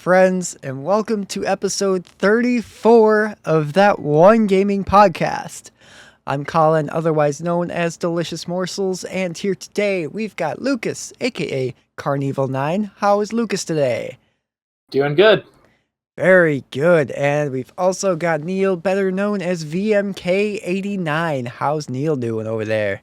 friends, and welcome to episode 34 of That One Gaming Podcast. I'm Colin, otherwise known as Delicious Morsels, and here today we've got Lucas, aka Carnival9. How is Lucas today? Doing good. Very good, and we've also got Neal, better known as VMK89. How's Neal doing over there?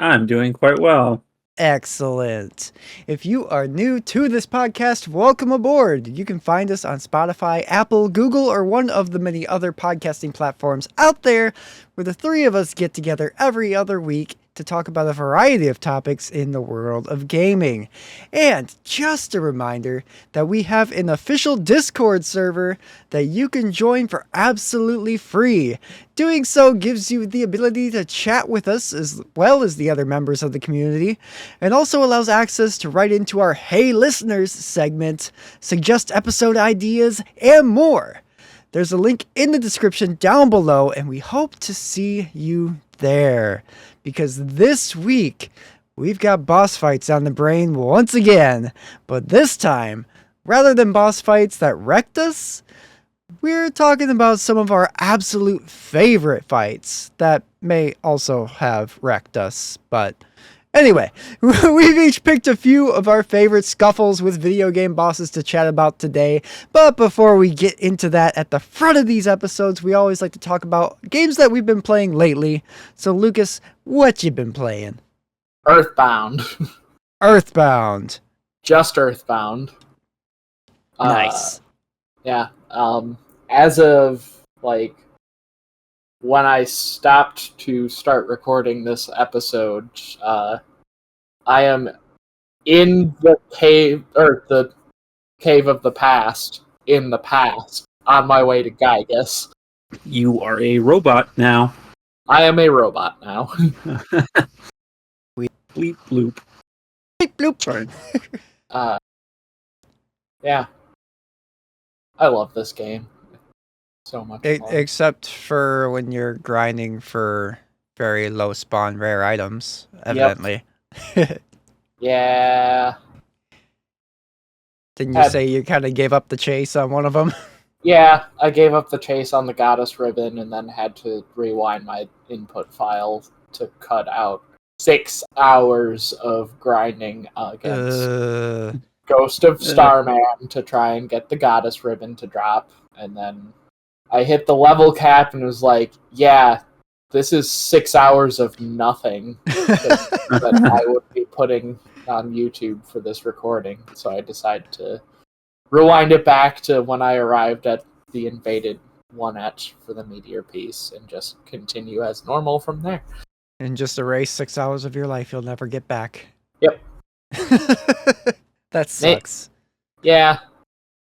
I'm doing quite well. Excellent. If you are new to this podcast, welcome aboard. You can find us on Spotify, Apple, Google, or one of the many other podcasting platforms out there where the three of us get together every other week to talk about a variety of topics in the world of gaming. And just a reminder that we have an official Discord server that you can join for absolutely free. Doing so gives you the ability to chat with us as well as the other members of the community, and also allows access to write into our Hey Listeners segment, suggest episode ideas, and more. There's a link in the description down below, and we hope to see you there. Because this week, we've got boss fights on the brain once again. But this time, rather than boss fights that wrecked us, we're talking about some of our absolute favorite fights that may also have wrecked us. But anyway, we've each picked a few of our favorite scuffles with video game bosses to chat about today. But before we get into that, at the front of these episodes, we always like to talk about games that we've been playing lately. So Lucas, what you been playing? Earthbound. Earthbound. Just Earthbound. Nice. Yeah. As of, when I stopped to start recording this episode, I am in the cave of the past, on my way to Gygas. You are a robot now. I am a robot now. Bleep bloop. Bleep bloop. Sorry. Yeah. I love this game. So much fun. Except for when you're grinding for very low spawn rare items, evidently. Yep. Yeah. Didn't you say you kind of gave up the chase on one of them? Yeah, I gave up the chase on the goddess ribbon and then had to rewind my input file to cut out 6 hours of grinding against Ghost of Starman to try and get the goddess ribbon to drop. And then I hit the level cap and was like, yeah, this is 6 hours of nothing that I would be putting on YouTube for this recording. So I decided to rewind it back to when I arrived at the invaded 1-etch for the meteor piece and just continue as normal from there. And just erase 6 hours of your life you'll never get back. Yep. That sucks. Yeah.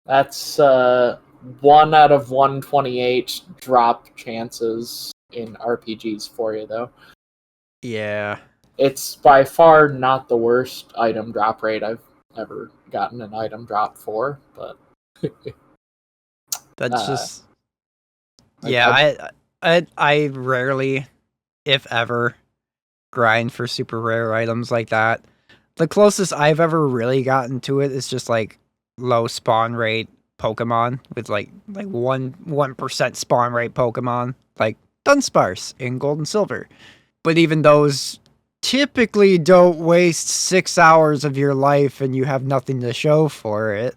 That's 1 out of 128 drop chances in RPGs for you, though. Yeah. It's by far not the worst item drop rate I've ever gotten an item drop for, but that's just I rarely, if ever, grind for super rare items like that. The closest I've ever really gotten to it is just like low spawn rate Pokemon with like 1% spawn rate Pokemon, like Dunsparce in Gold and Silver. But even those typically don't waste 6 hours of your life and you have nothing to show for it.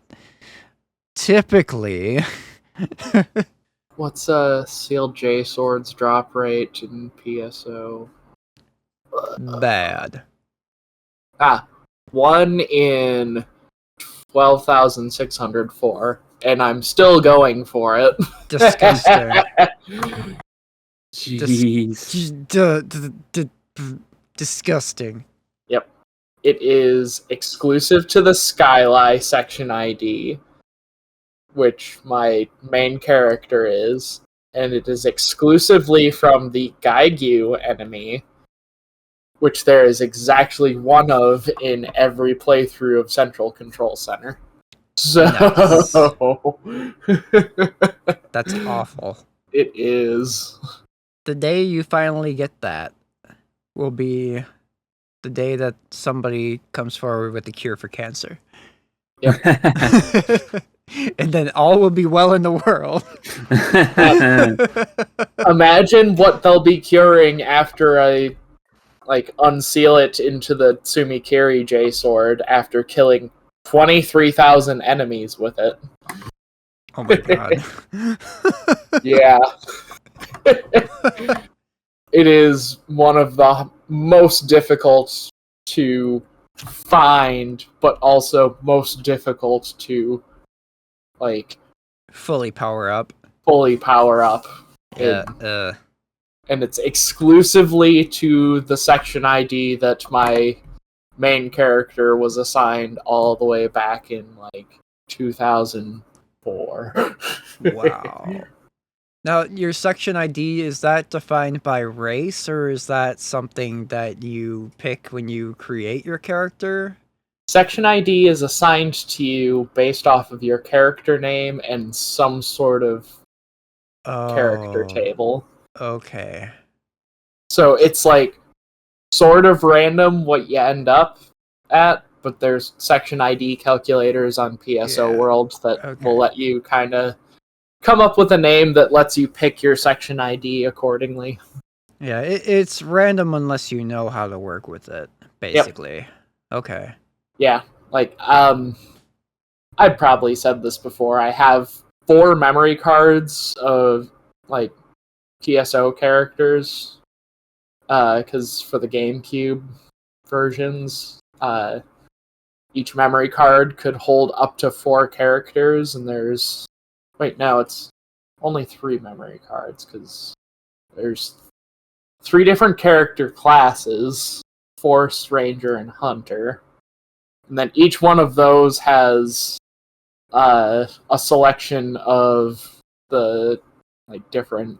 Typically. What's Sealed J Sword's drop rate in PSO? Bad. 1 in 12,604, and I'm still going for it. Disgusting. Jeez. Disgusting. Yep. It is exclusive to the Skylie section ID, which my main character is, and it is exclusively from the Gaigyu enemy, which there is exactly one of in every playthrough of Central Control Center. So nice. That's awful. It is. The day you finally get that will be the day that somebody comes forward with a cure for cancer. Yep. And then all will be well in the world. Imagine what they'll be curing after I unseal it into the Tsumikiri J sword after killing 23,000 enemies with it. Oh my god. Yeah. It is one of the most difficult to find, but also most difficult to fully power up. fully power up. Yeah. And it's exclusively to the section ID that my main character was assigned all the way back in 2004. Wow. Now, your section ID, is that defined by race, or is that something that you pick when you create your character? Section ID is assigned to you based off of your character name and some sort of character table. Okay. So it's sort of random what you end up at, but there's section ID calculators on PSO World that will let you kind of come up with a name that lets you pick your section ID accordingly. Yeah, it's random unless you know how to work with it, basically. Yep. Okay. Yeah, I've probably said this before. I have 4 memory cards of PSO characters, because for the GameCube versions, each memory card could hold up to 4 characters, and it's only 3 memory cards, because there's 3 different character classes, Force, Ranger, and Hunter. And then each one of those has a selection of the different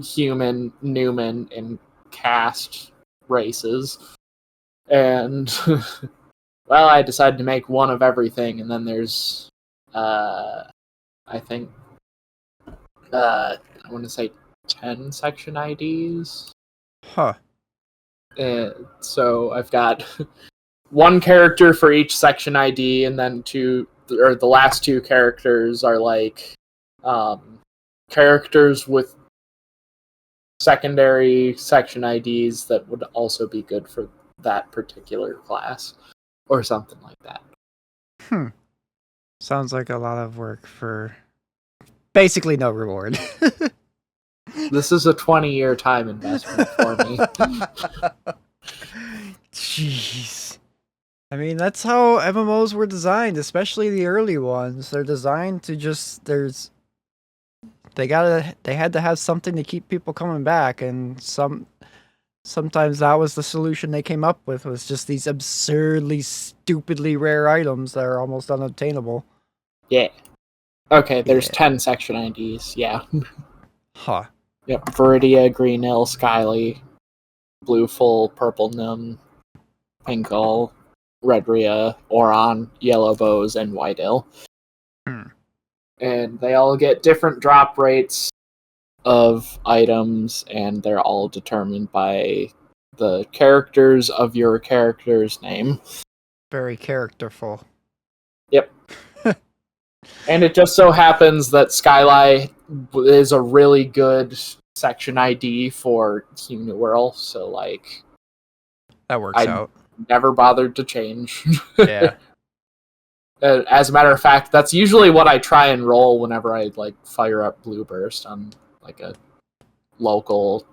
human, Newman, and caste races. And well, I decided to make one of everything, and then there's I think I want to say 10 section IDs. Huh. So I've got one character for each section ID, and then the last 2 characters are characters with secondary section IDs that would also be good for that particular class, or something like that. Sounds like a lot of work for basically no reward. This is a 20-year time investment for me. Jeez. I mean, that's how MMOs were designed, especially the early ones. They're designed to just they had to have something to keep people coming back, and sometimes that was the solution they came up with, was just these absurdly, stupidly rare items that are almost unobtainable. Yeah. Okay, there's 10 section IDs, yeah. Huh. Yep, Viridia, Greenhill, Skyly, Bluefull, Purple Nim, Pinkle, Red Rhea, Oron, Yellow Bows, and Whiteill. And they all get different drop rates of items, and they're all determined by the characters of your character's name. Very characterful. Yep. And it just so happens that Skyly is a really good section ID for Uniworld, so that works out. Never bothered to change. Yeah. As a matter of fact, that's usually what I try and roll whenever I fire up Blue Burst on a local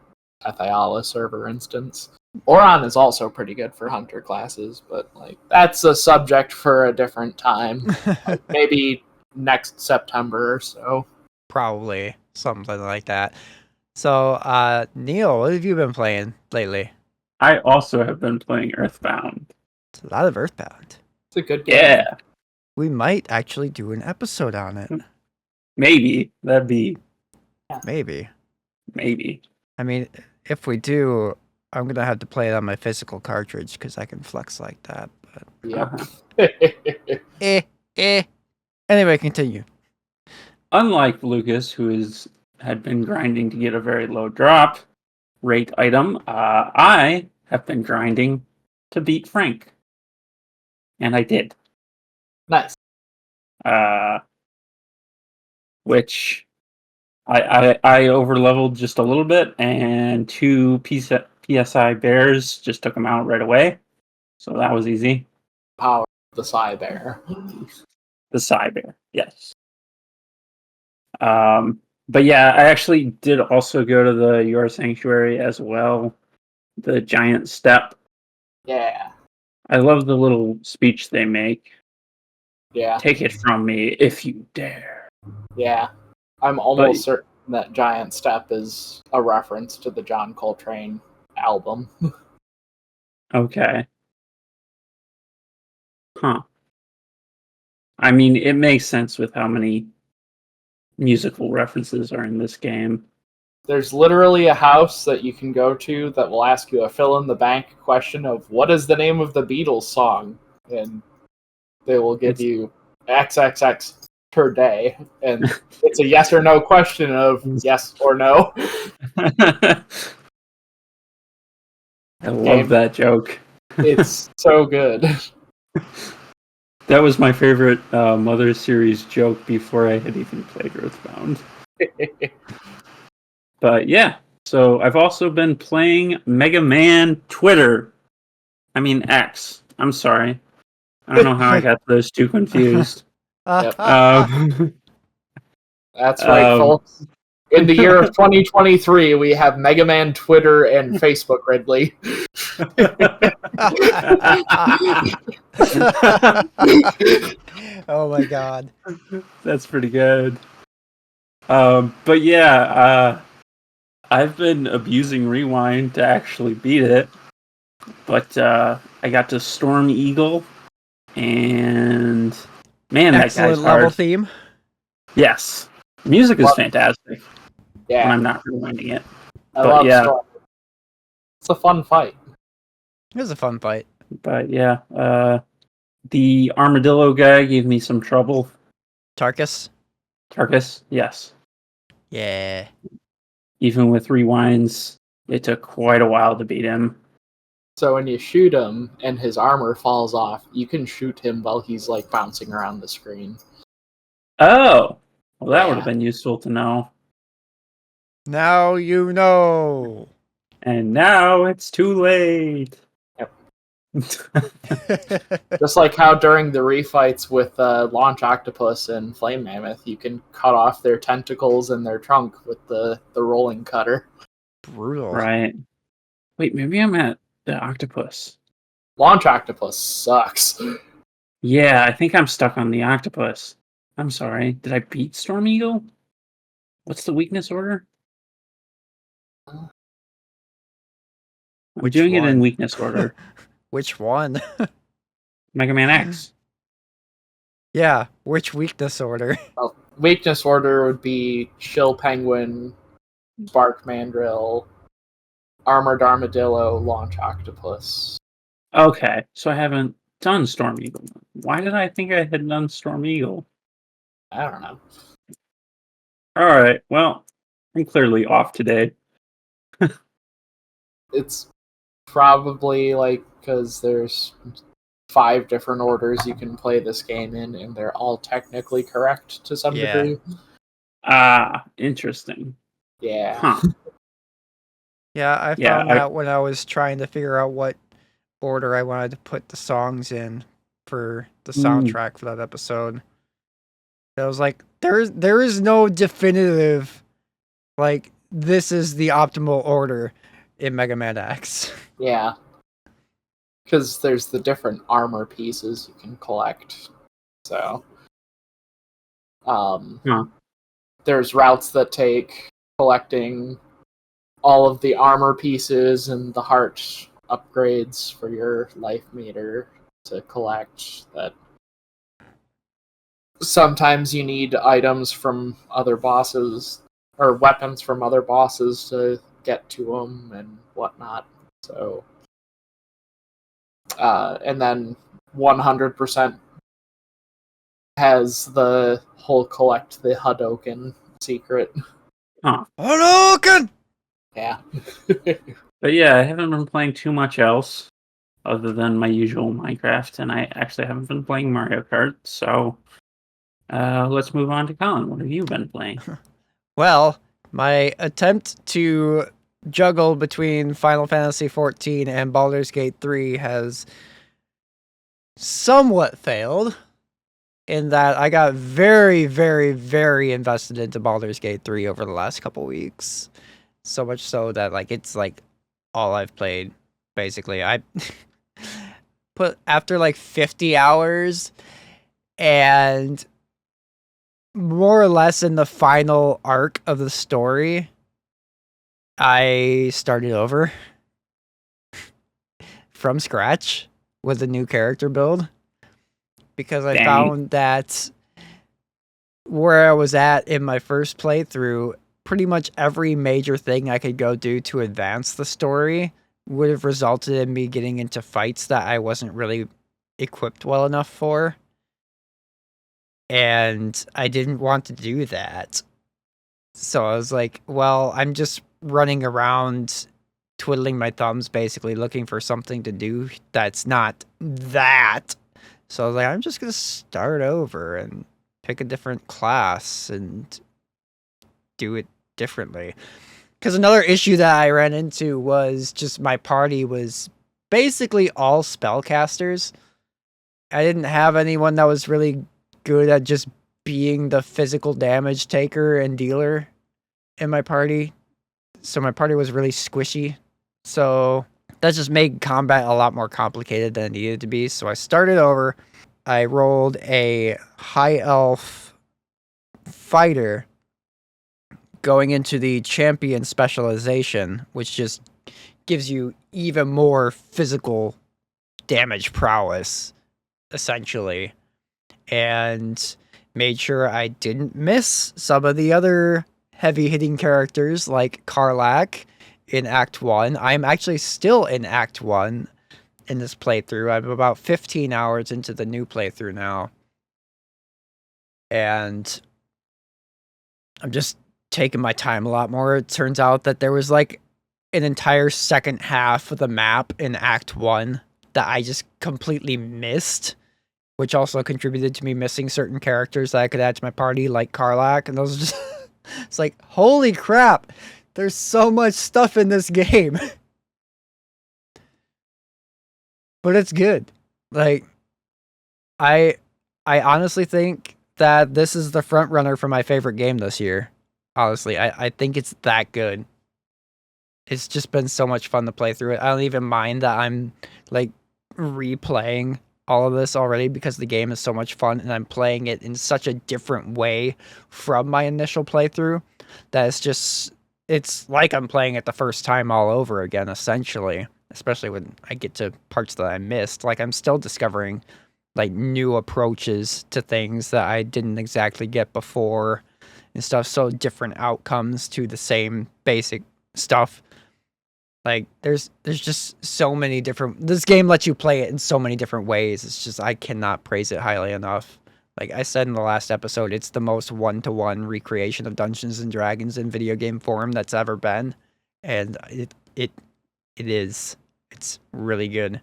Ethiala server instance. Oron is also pretty good for hunter classes, but that's a subject for a different time. Maybe next September or so. Probably something like that. So, Neal, what have you been playing lately? I also have been playing Earthbound. It's a lot of Earthbound. It's a good game. Yeah. We might actually do an episode on it. Maybe. That'd be... Maybe. I mean, if we do, I'm going to have to play it on my physical cartridge because I can flex like that. But... Yep. Anyway, continue. Unlike Lucas, who had been grinding to get a very low drop rate item, I have been grinding to beat Frank. And I did. Nice. which I overleveled just a little bit, and 2 PSI bears just took them out right away. So that was easy. Power of the Psy Bear. The Psy Bear, yes. But yeah, I actually did also go to the Your Sanctuary as well. The giant step. Yeah. I love the little speech they make. Yeah. Take it from me if you dare. Yeah. I'm almost certain that Giant Step is a reference to the John Coltrane album. Okay. Huh. I mean, it makes sense with how many musical references are in this game. There's literally a house that you can go to that will ask you a fill-in-the-blank question of what is the name of the Beatles song? And they will give you XXX per day. And it's a yes or no question of yes or no. I love that joke. It's so good. That was my favorite Mother series joke before I had even played Earthbound. But yeah, so I've also been playing Mega Man Twitter. I mean X. I'm sorry. I don't know how I got those two confused. Yep. That's right, Um, folks. In the year of 2023, we have Mega Man Twitter and Facebook, Ridley. Oh my god. That's pretty good. But yeah, I've been abusing Rewind to actually beat it. But I got to Storm Eagle, and man, that Excellent guy's level hard. theme. Yes, music is Love- fantastic when Yeah, I'm not rewinding it. I But love yeah. Storm. It's a fun fight. It was a fun fight. But yeah, the armadillo guy gave me some trouble. Tarkus? Tarkus, yes. Yeah. Even with rewinds, it took quite a while to beat him. So when you shoot him and his armor falls off, you can shoot him while he's like bouncing around the screen. Oh, well, that would have Yeah. been useful to know. Now you know. And now it's too late. Yep. Just like how during the refights with Launch Octopus and Flame Mammoth, you can cut off their tentacles and their trunk with the rolling cutter. Brutal. Right. Wait, maybe I'm at the octopus. Launch Octopus sucks. Yeah, I think I'm stuck on the octopus. I'm sorry. Did I beat Storm Eagle? What's the weakness order? I'm Which doing it in one? weakness order. Which one? Mega Man X. Yeah, which weakness order? Well, weakness order would be Shill Penguin, Spark Mandrill, Armored Armadillo, Launch Octopus. Okay, so I haven't done Storm Eagle. Why did I think I had done Storm Eagle? I don't know. Alright, well, I'm clearly off today. It's probably like because there's 5 different orders you can play this game in, and they're all technically correct to some Yeah. degree. Ah, interesting. Yeah. Huh. Yeah, I Yeah, found that when I was trying to figure out what order I wanted to put the songs in for the soundtrack for that episode. I was like, there is no definitive, like, this is the optimal order in Mega Man X. Yeah. Because there's the different armor pieces you can collect. So, there's routes that take collecting all of the armor pieces and the heart upgrades for your life meter to collect. That sometimes you need items from other bosses or weapons from other bosses to get to them and whatnot. So, and then 100% has the whole collect the Hadoken secret. Hadouken! Yeah. But yeah, I haven't been playing too much else other than my usual Minecraft, and I actually haven't been playing Mario Kart, so Let's move on to Colin. What have you been playing? Well, my attempt to juggle between Final Fantasy XIV and Baldur's Gate 3 has somewhat failed in that I got very, very, very invested into Baldur's Gate 3 over the last couple weeks. So much so that it's all I've played, basically. I put after 50 hours and more or less in the final arc of the story, I started over from scratch with a new character build because I found that where I was at in my first playthrough, pretty much every major thing I could go do to advance the story would have resulted in me getting into fights that I wasn't really equipped well enough for. And I didn't want to do that. So I was like, well, I'm just running around twiddling my thumbs, basically looking for something to do that's not that. So I was like, I'm just going to start over and pick a different class and do it differently. Because another issue that I ran into was just my party was basically all spellcasters. I didn't have anyone that was really good at just being the physical damage taker and dealer in my party. So my party was really squishy. So that just made combat a lot more complicated than it needed to be. So I started over. I rolled a high elf fighter going into the champion specialization, which just gives you even more physical damage prowess, essentially. And made sure I didn't miss some of the other heavy-hitting characters like Karlach in Act 1. I'm actually still in Act 1 in this playthrough. I'm about 15 hours into the new playthrough now. And I'm just taking my time a lot more. It turns out that there was an entire second half of the map in Act 1 that I just completely missed, which also contributed to me missing certain characters that I could add to my party, like Karlach, and those are just... It's like, holy crap, there's so much stuff in this game. But it's good. I honestly think that this is the front runner for my favorite game this year. Honestly, I think it's that good. It's just been so much fun to play through it. I don't even mind that I'm replaying all of this already because the game is so much fun and I'm playing it in such a different way from my initial playthrough that it's like I'm playing it the first time all over again, essentially, especially when I get to parts that I missed. I'm still discovering new approaches to things that I didn't exactly get before and stuff. So different outcomes to the same basic stuff. There's just so many different... This game lets you play it in so many different ways. It's just, I cannot praise it highly enough. Like I said in the last episode, it's the most one-to-one recreation of Dungeons and Dragons in video game form that's ever been. And it is. It's really good.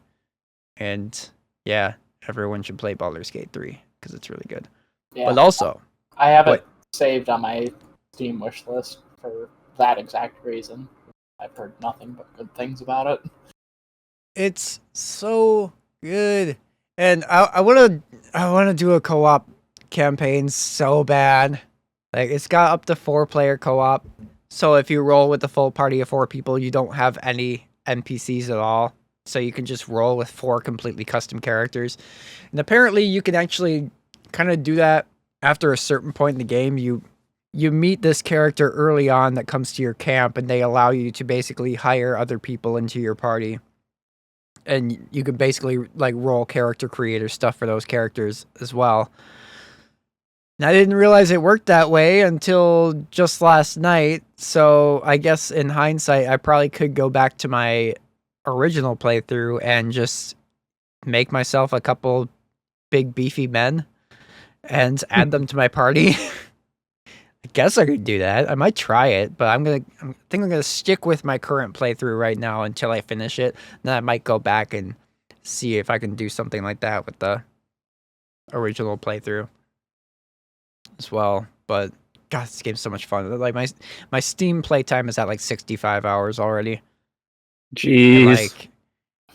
And yeah, everyone should play Baldur's Gate 3 because it's really good. Yeah, but also... I have it saved on my Steam wish list for that exact reason. I've heard nothing but good things about it. It's so good, and I want to do a co-op campaign so bad. It's got up to 4-player co-op, so if you roll with the full party of 4 people, you don't have any NPCs at all. So you can just roll with 4 completely custom characters, and apparently you can actually kind of do that after a certain point in the game. You meet this character early on that comes to your camp, and they allow you to basically hire other people into your party. And you can basically roll character creator stuff for those characters as well. And I didn't realize it worked that way until just last night. So I guess in hindsight, I probably could go back to my original playthrough and just make myself a couple big beefy men and add them to my party. I guess I could do that. I might try it, but I think I'm gonna stick with my current playthrough right now until I finish it. Then I might go back and see if I can do something like that with the original playthrough. as well. But God, this game's so much fun. Like my Steam playtime is at like 65 hours already. Jeez. And like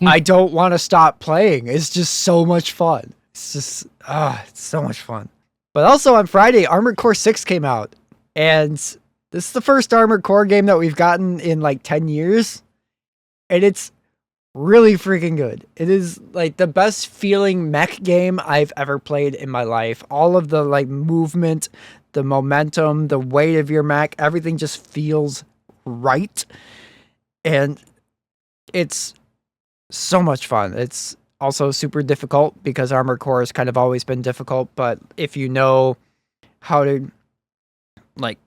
I don't want to stop playing. It's just so much fun. It's just it's so much fun. But also on Friday, Armored Core 6 came out. And this is the first Armored Core game that we've gotten in like 10 years. And it's really freaking good. It is like the best feeling mech game I've ever played in my life. All of the like movement, the momentum, the weight of your mech, everything just feels right. And it's so much fun. It's also super difficult because Armored Core has kind of always been difficult, but if you know how to like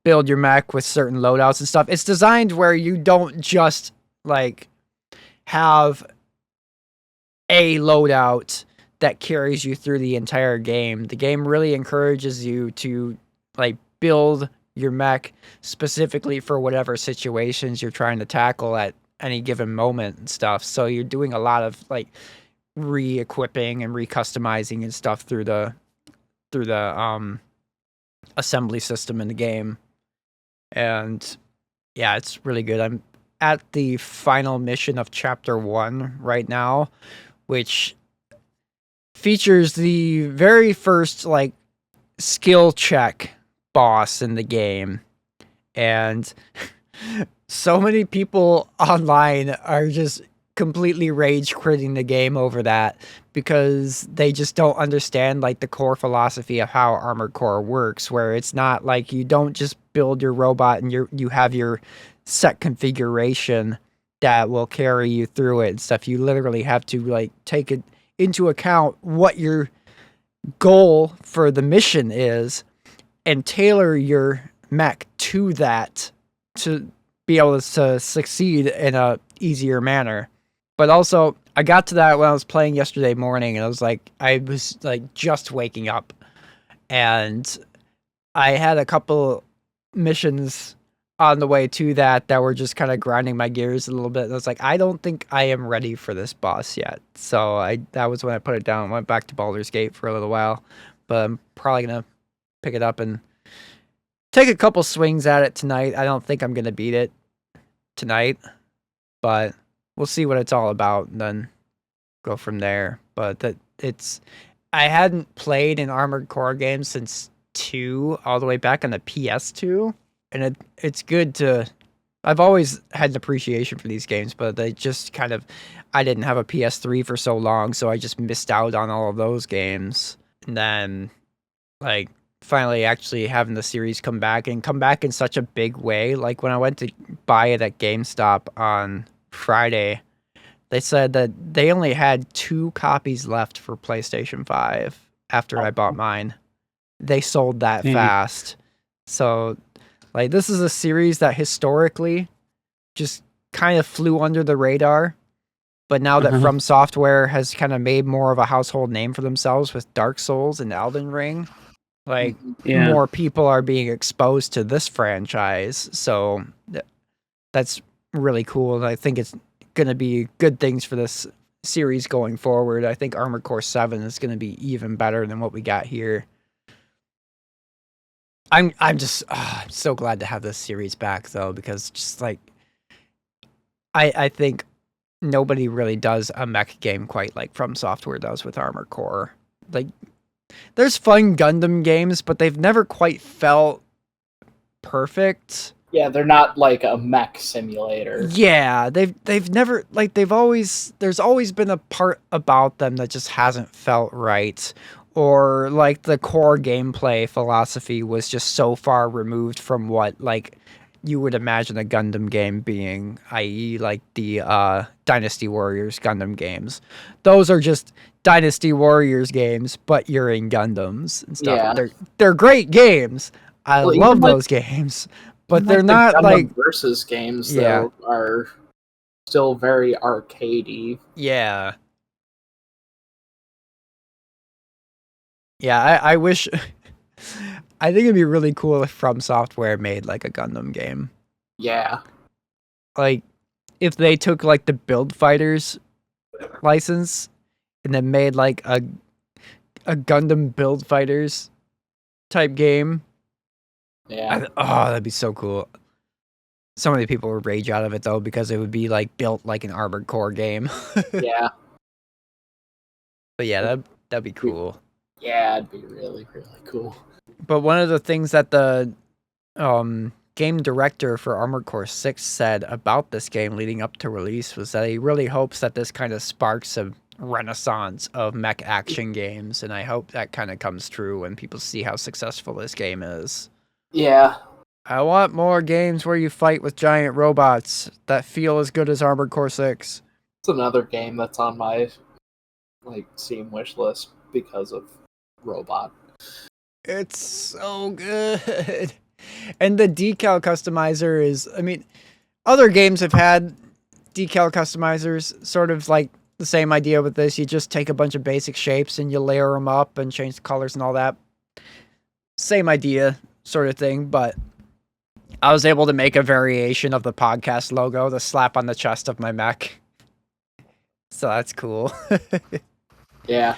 build your mech with certain loadouts and stuff, it's designed where you don't just like have a loadout that carries you through the entire game. The game really encourages you to like build your mech specifically for whatever situations you're trying to tackle at any given moment and stuff. So you're doing a lot of like re-equipping and re-customizing and stuff through the assembly system in the game. And yeah, it's really good. I'm at the final mission of chapter 1 right now, which features the very first like skill check boss in the game. And so many people online are just completely rage quitting the game over that because they just don't understand like the core philosophy of how Armored Core works, where it's not like you don't just build your robot and you have your set configuration that will carry you through it and stuff. You literally have to like take it into account what your goal for the mission is and tailor your mech to that to be able to succeed in a easier manner. But also, I got to that when I was playing yesterday morning, and I was like just waking up, and I had a couple missions on the way to that were just kind of grinding my gears a little bit. And I was like, I don't think I am ready for this boss yet. So that was when I put it down and went back to Baldur's Gate for a little while. But I'm probably gonna pick it up and take a couple swings at it tonight. I don't think I'm gonna beat it tonight, but we'll see what it's all about and then go from there. But I hadn't played an Armored Core game since 2 all the way back on the PS2, and it's good to. I've always had an appreciation for these games, but they just kind of. I didn't have a PS3 for so long, so I just missed out on all of those games. And then, like, finally actually having the series come back in such a big way. Like, when I went to buy it at GameStop on Friday, they said that they only had 2 copies left for PlayStation 5 after I bought mine. They sold that fast. So, like, this is a series that historically just kind of flew under the radar. But now that From Software has kind of made more of a household name for themselves with Dark Souls and Elden Ring, like, more people are being exposed to this franchise. So that's really cool. And I think it's going to be good things for this series going forward. I think Armored Core 7 is going to be even better than what we got here. I'm just I'm so glad to have this series back, though, because just like I think nobody really does a mech game quite like From Software does with Armored Core. Like, there's fun Gundam games, but they've never quite felt perfect. Yeah, they're not like a mech simulator. Yeah, they've never like there's always been a part about them that just hasn't felt right. Or like the core gameplay philosophy was just so far removed from what like you would imagine a Gundam game being, i.e. like the Dynasty Warriors Gundam games. Those are just Dynasty Warriors games, but you're in Gundams and stuff. Yeah. They're great games. I love those games, but they're not Gundam like versus games though are still very arcadey. Yeah. Yeah, I wish I think it'd be really cool if From Software made like a Gundam game. Yeah. Like if they took like the Build Fighters license and then made like a Gundam Build Fighters type game. Yeah. That'd be so cool. So many people would rage out of it though because it would be like built like an Armored Core game. Yeah. But yeah, that'd be cool. Yeah, it'd be really, really cool. But one of the things that the game director for Armored Core 6 said about this game leading up to release was that he really hopes that this kind of sparks a renaissance of mech action games, and I hope that kind of comes true when people see how successful this game is. Yeah. I want more games where you fight with giant robots that feel as good as Armored Core 6. It's another game that's on my Steam wish list because of Robot. It's so good. And the decal customizer is, I mean, other games have had decal customizers, sort of like the same idea with this. You just take a bunch of basic shapes and you layer them up and change the colors and all that. Same idea, sort of thing, but I was able to make a variation of the podcast logo to slap on the chest of my mech. So that's cool. Yeah.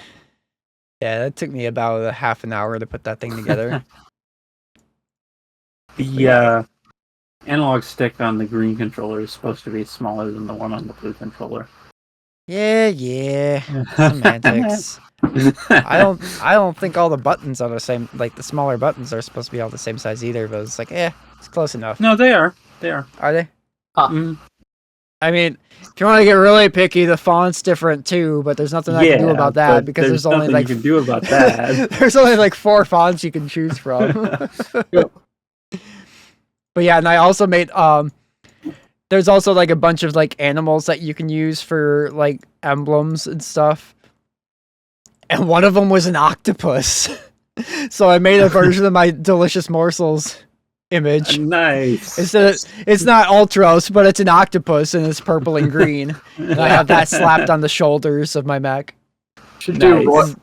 Yeah, that took me about a half an hour to put that thing together. The analog stick on the green controller is supposed to be smaller than the one on the blue controller. Yeah. Semantics. I don't think all the buttons are the same. Like the smaller buttons are supposed to be all the same size either. But it's like, it's close enough. No, they are. They are. Are they? Huh. Mm. I mean, if you want to get really picky, the font's different too. But there's nothing I can do about that because there's only nothing like you can do about that. there's only like 4 fonts you can choose from. But yeah, and I also made there's also like a bunch of like animals that you can use for like emblems and stuff. And one of them was an octopus. So I made a version of my delicious morsels image. Nice. It's not Ultros, but it's an octopus and it's purple and green. And I have that slapped on the shoulders of my mech. Should Nice.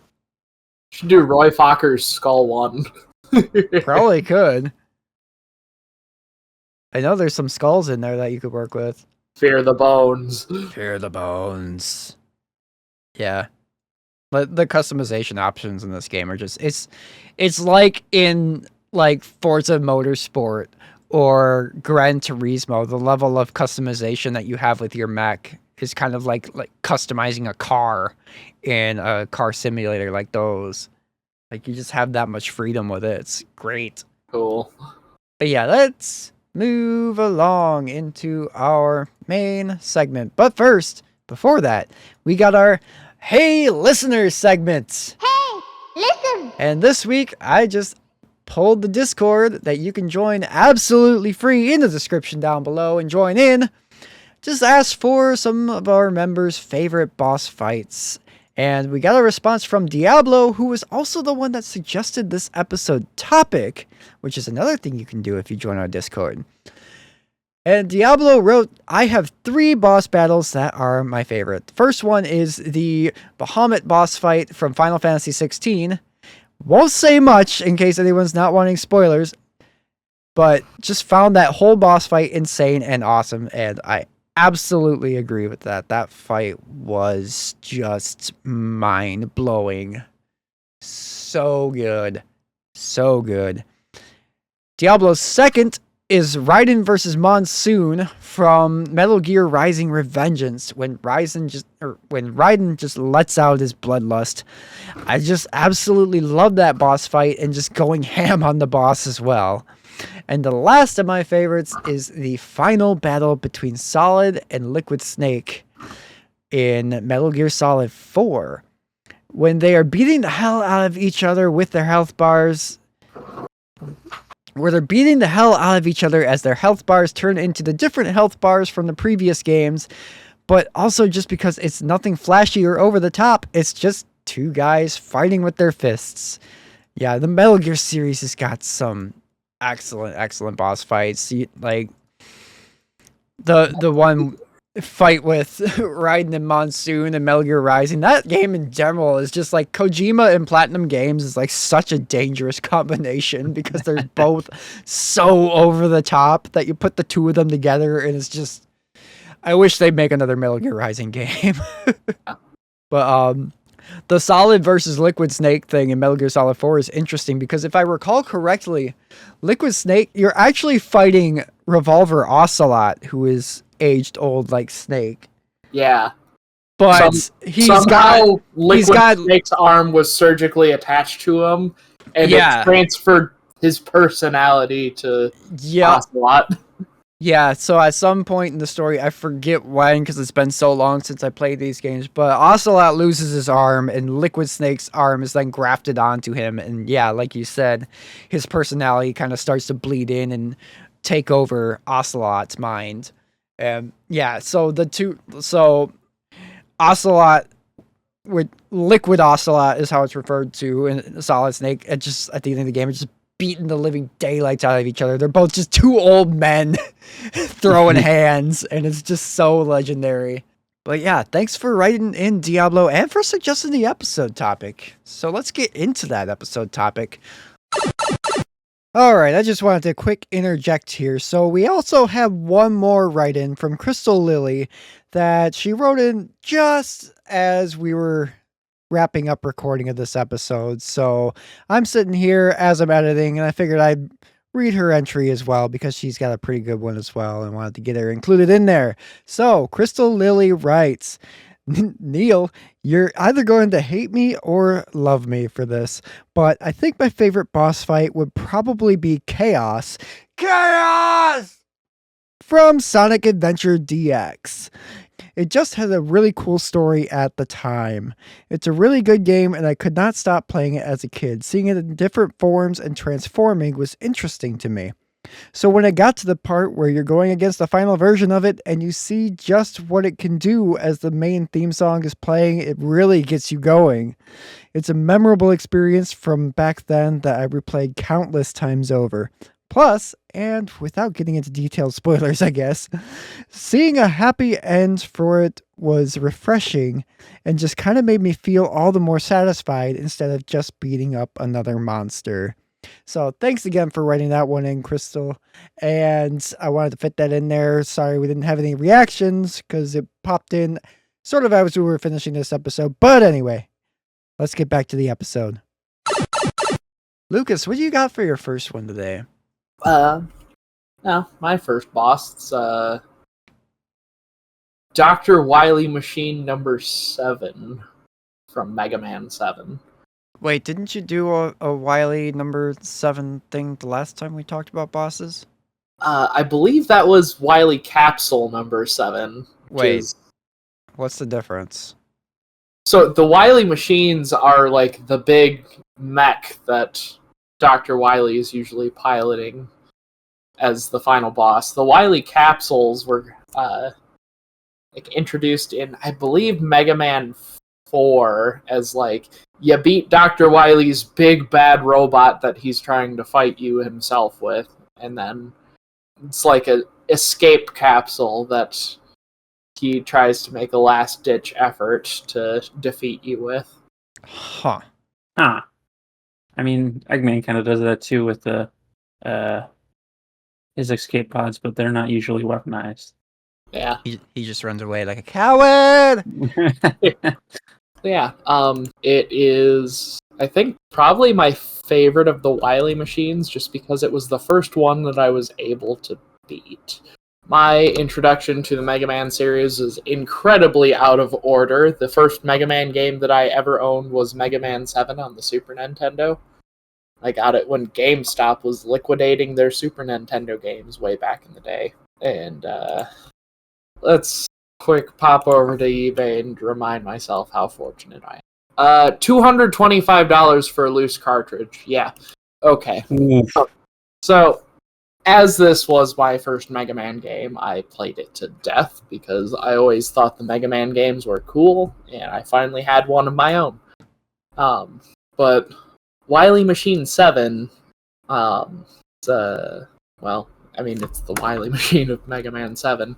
do Roy Fokker's Skull 1. Probably could. I know there's some skulls in there that you could work with. Fear the Bones. Fear the bones. Yeah. But the customization options in this game are just it's like in like Forza Motorsport or Gran Turismo, the level of customization that you have with your mech is kind of like customizing a car in a car simulator like those. Like you just have that much freedom with it. It's great. Cool. But yeah, let's move along into our main segment. But first, before that, we got our Hey Listeners segment. Hey, listen! And this week, I just pulled the Discord that you can join absolutely free in the description down below and join in. Just ask for some of our members' favorite boss fights. And we got a response from Diablo, who was also the one that suggested this episode topic, which is another thing you can do if you join our Discord. And Diablo wrote, I have 3 boss battles that are my favorite. The first one is the Bahamut boss fight from Final Fantasy 16. Won't say much in case anyone's not wanting spoilers, but just found that whole boss fight insane and awesome, and I absolutely agree with that. That fight was just mind-blowing. So good. So good. Diablo's second is Raiden versus Monsoon from Metal Gear Rising: Revengeance. When Raiden just lets out his bloodlust, I just absolutely love that boss fight and just going ham on the boss as well. And the last of my favorites is the final battle between Solid and Liquid Snake in Metal Gear Solid 4. When they are beating the hell out of each other with their health bars, where they're beating the hell out of each other as their health bars turn into the different health bars from the previous games, but also just because it's nothing flashy or over the top, it's just 2 guys fighting with their fists. Yeah, the Metal Gear series has got some excellent boss fights. Like the one fight with Raiden and Monsoon and Metal Gear Rising, that game in general is just like Kojima and Platinum Games is like such a dangerous combination because they're both so over the top that you put the 2 of them together and it's just, I wish they'd make another Metal Gear Rising game. But The solid versus liquid snake thing in Metal Gear Solid 4 is interesting because if I recall correctly, Liquid Snake, you're actually fighting Revolver Ocelot, who is aged old like Snake. Yeah. But somehow Liquid Snake's arm was surgically attached to him, and it transferred his personality to Ocelot. Yeah, so at some point in the story, I forget when because it's been so long since I played these games, but Ocelot loses his arm and Liquid Snake's arm is then grafted onto him. And yeah, like you said, his personality kind of starts to bleed in and take over Ocelot's mind. And yeah, so Ocelot with Liquid Ocelot is how it's referred to in Solid Snake. It just at the end of the game, it's just beating the living daylights out of each other. They're both just two old men throwing hands, and it's just so legendary. But yeah, thanks for writing in, Diablo, and for suggesting the episode topic. So let's get into that episode topic. Alright, I just wanted to quick interject here. So we also have one more write-in from Crystal Lily that she wrote in just as we were wrapping up recording of this episode. So I'm sitting here as I'm editing, and I figured I'd read her entry as well because she's got a pretty good one as well and wanted to get her included in there. So Crystal Lily writes, Neal, you're either going to hate me or love me for this, but I think my favorite boss fight would probably be Chaos from Sonic Adventure DX. It just had a really cool story at the time. It's a really good game, and I could not stop playing it as a kid. Seeing it in different forms and transforming was interesting to me. So when it got to the part where you're going against the final version of it and you see just what it can do as the main theme song is playing, it really gets you going. It's a memorable experience from back then that I replayed countless times over. Plus, and without getting into detailed spoilers, I guess, seeing a happy end for it was refreshing and just kind of made me feel all the more satisfied instead of just beating up another monster. So thanks again for writing that one in, Crystal. And I wanted to fit that in there. Sorry we didn't have any reactions because it popped in sort of as we were finishing this episode. But anyway, let's get back to the episode. Lucas, what do you got for your first one today? No, my first boss, it's Dr. Wily Machine number 7 from Mega Man 7. Wait, didn't you do a Wily number 7 thing the last time we talked about bosses? I believe that was Wily Capsule number 7. Wait, what's the difference? So the Wily Machines are like the big mech that Dr. Wily is usually piloting as the final boss. The Wily Capsules were introduced in, I believe, Mega Man 4 as you beat Dr. Wily's big bad robot that he's trying to fight you himself with, and then it's like a escape capsule that he tries to make a last ditch effort to defeat you with. Huh. I mean, Eggman kind of does that too with the his escape pods, but they're not usually weaponized. Yeah. He just runs away like a coward! Yeah. It is, I think, probably my favorite of the Wily Machines, just because it was the first one that I was able to beat. My introduction to the Mega Man series is incredibly out of order. The first Mega Man game that I ever owned was Mega Man 7 on the Super Nintendo. I got it when GameStop was liquidating their Super Nintendo games way back in the day. And let's quick pop over to eBay and remind myself how fortunate I am. $225 for a loose cartridge. Yeah. Okay. So, as this was my first Mega Man game, I played it to death because I always thought the Mega Man games were cool, and I finally had one of my own. But Wily Machine 7, it's the Wily Machine of Mega Man 7.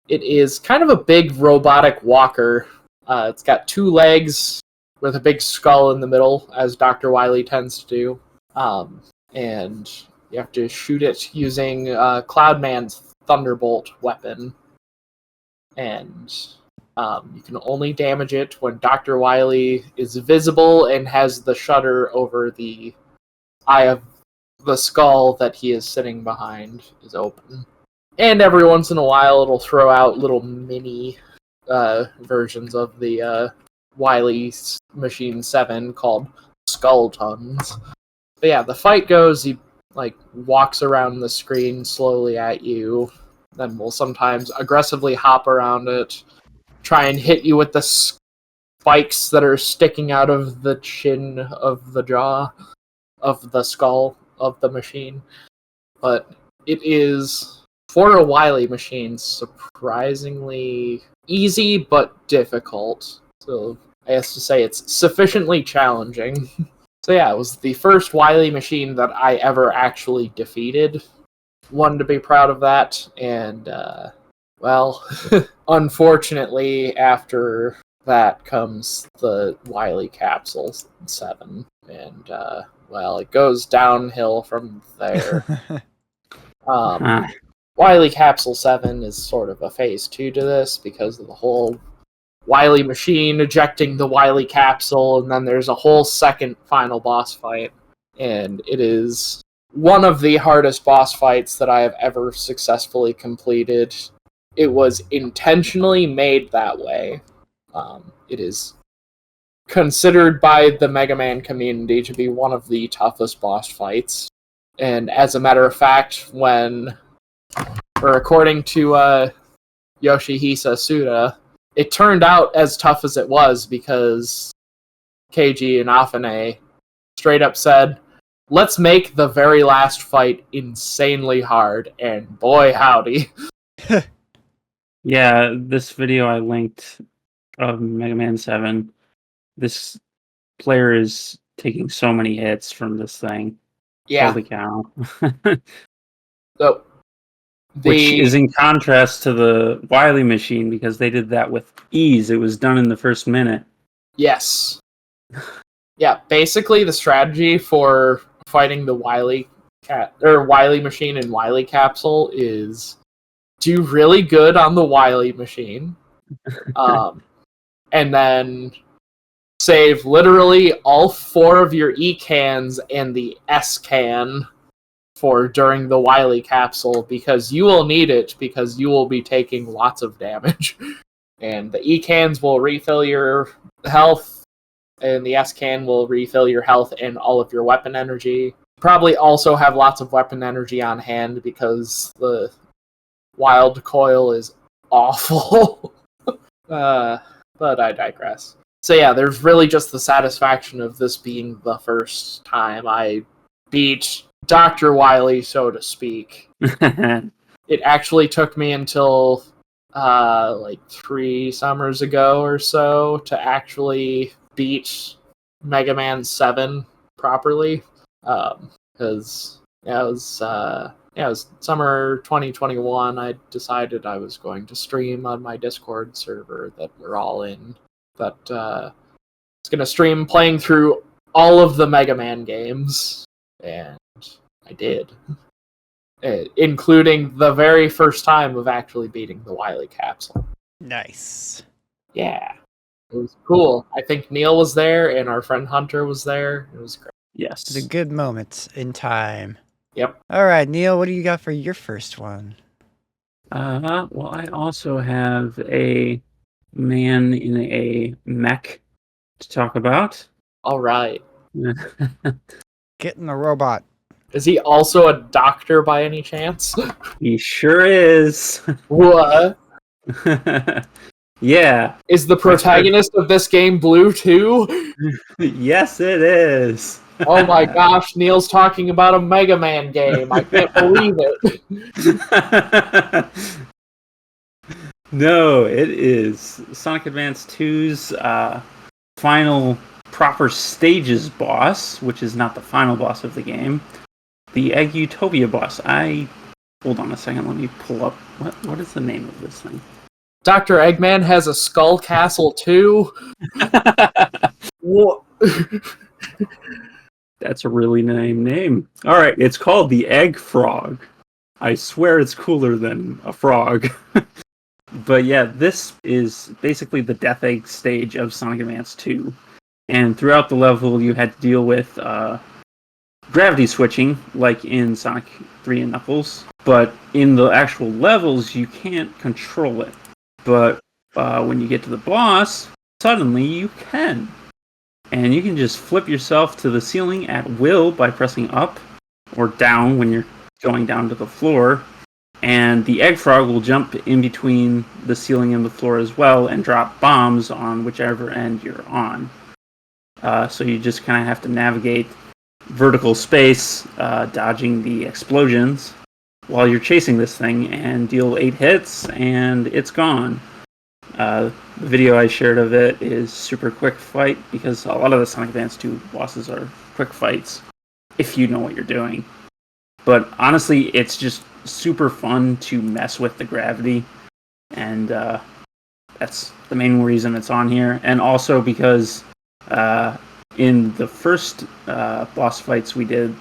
It is kind of a big robotic walker. It's got 2 legs with a big skull in the middle, as Dr. Wily tends to do. And you have to shoot it using Cloudman's Thunderbolt weapon. And You can only damage it when Dr. Wily is visible and has the shutter over the eye of the skull that he is sitting behind is open. And every once in a while it'll throw out little mini versions of the Wily Machine 7 called Skull Tons. But yeah, the fight goes, he walks around the screen slowly at you, then will sometimes aggressively hop around it, try and hit you with the spikes that are sticking out of the chin of the jaw of the skull of the machine. But it is, for a Wily machine, surprisingly easy but difficult. So I have to say it's sufficiently challenging. So yeah, it was the first Wily machine that I ever actually defeated. One to be proud of that, and well, unfortunately, after that comes the Wily Capsule 7, and well, it goes downhill from there. Wily Capsule 7 is sort of a phase 2 to this because of the whole Wily machine ejecting the Wily capsule, and then there's a whole second final boss fight, and it is one of the hardest boss fights that I have ever successfully completed. It was intentionally made that way. It is considered by the Mega Man community to be one of the toughest boss fights. And as a matter of fact, according to Yoshihisa Suda, it turned out as tough as it was because Keiji Inafune straight up said, "Let's make the very last fight insanely hard," and boy howdy. Yeah, this video I linked of Mega Man 7, this player is taking so many hits from this thing. Yeah. Holy cow. So, Which is in contrast to the Wily machine, because they did that with ease. It was done in the first minute. Yes. Yeah, basically the strategy for fighting the Wily machine and Wily capsule is do really good on the Wily machine, and then save literally all 4 of your E cans and the S can for during the Wily capsule, because you will need it, because you will be taking lots of damage. And the E cans will refill your health, and the S can will refill your health and all of your weapon energy. Probably also have lots of weapon energy on hand because the wild coil is awful. But I digress. So yeah, there's really just the satisfaction of this being the first time I beat Dr. Wily, so to speak. It actually took me until 3 summers ago or so to actually beat Mega Man 7 properly. Because it was summer 2021. I decided I was going to stream on my Discord server that we're all in. But it's going to stream playing through all of the Mega Man games. And I did. Including the very first time of actually beating the Wily capsule. Nice. Yeah. It was cool. I think Neal was there and our friend Hunter was there. It was great. Yes. It's a good moment in time. Yep. All right, Neal, what do you got for your first one? Well, I also have a man in a mech to talk about. All right. Getting a robot. Is he also a doctor by any chance? He sure is. What? Yeah. Is the protagonist of this game blue too? Yes, it is. Oh my gosh, Neal's talking about a Mega Man game. I can't believe it. No, it is Sonic Advance 2's final proper stages boss, which is not the final boss of the game. The Egg Utopia boss. Hold on a second, let me pull up. What is the name of this thing? Dr. Eggman has a Skull Castle too? What? That's a really name. Alright, it's called the Egg Frog. I swear it's cooler than a frog. But yeah, this is basically the Death Egg stage of Sonic Advance 2. And throughout the level, you had to deal with gravity switching, like in Sonic 3 and Knuckles. But in the actual levels, you can't control it. But when you get to the boss, suddenly you can. And you can just flip yourself to the ceiling at will by pressing up or down when you're going down to the floor. And the egg frog will jump in between the ceiling and the floor as well and drop bombs on whichever end you're on. So you just kind of have to navigate vertical space, dodging the explosions while you're chasing this thing, and deal 8 hits, and it's gone. The video I shared of it is super quick fight, because a lot of the Sonic Advance 2 bosses are quick fights, if you know what you're doing. But honestly, it's just super fun to mess with the gravity, and that's the main reason it's on here. And also because in the first boss fights we did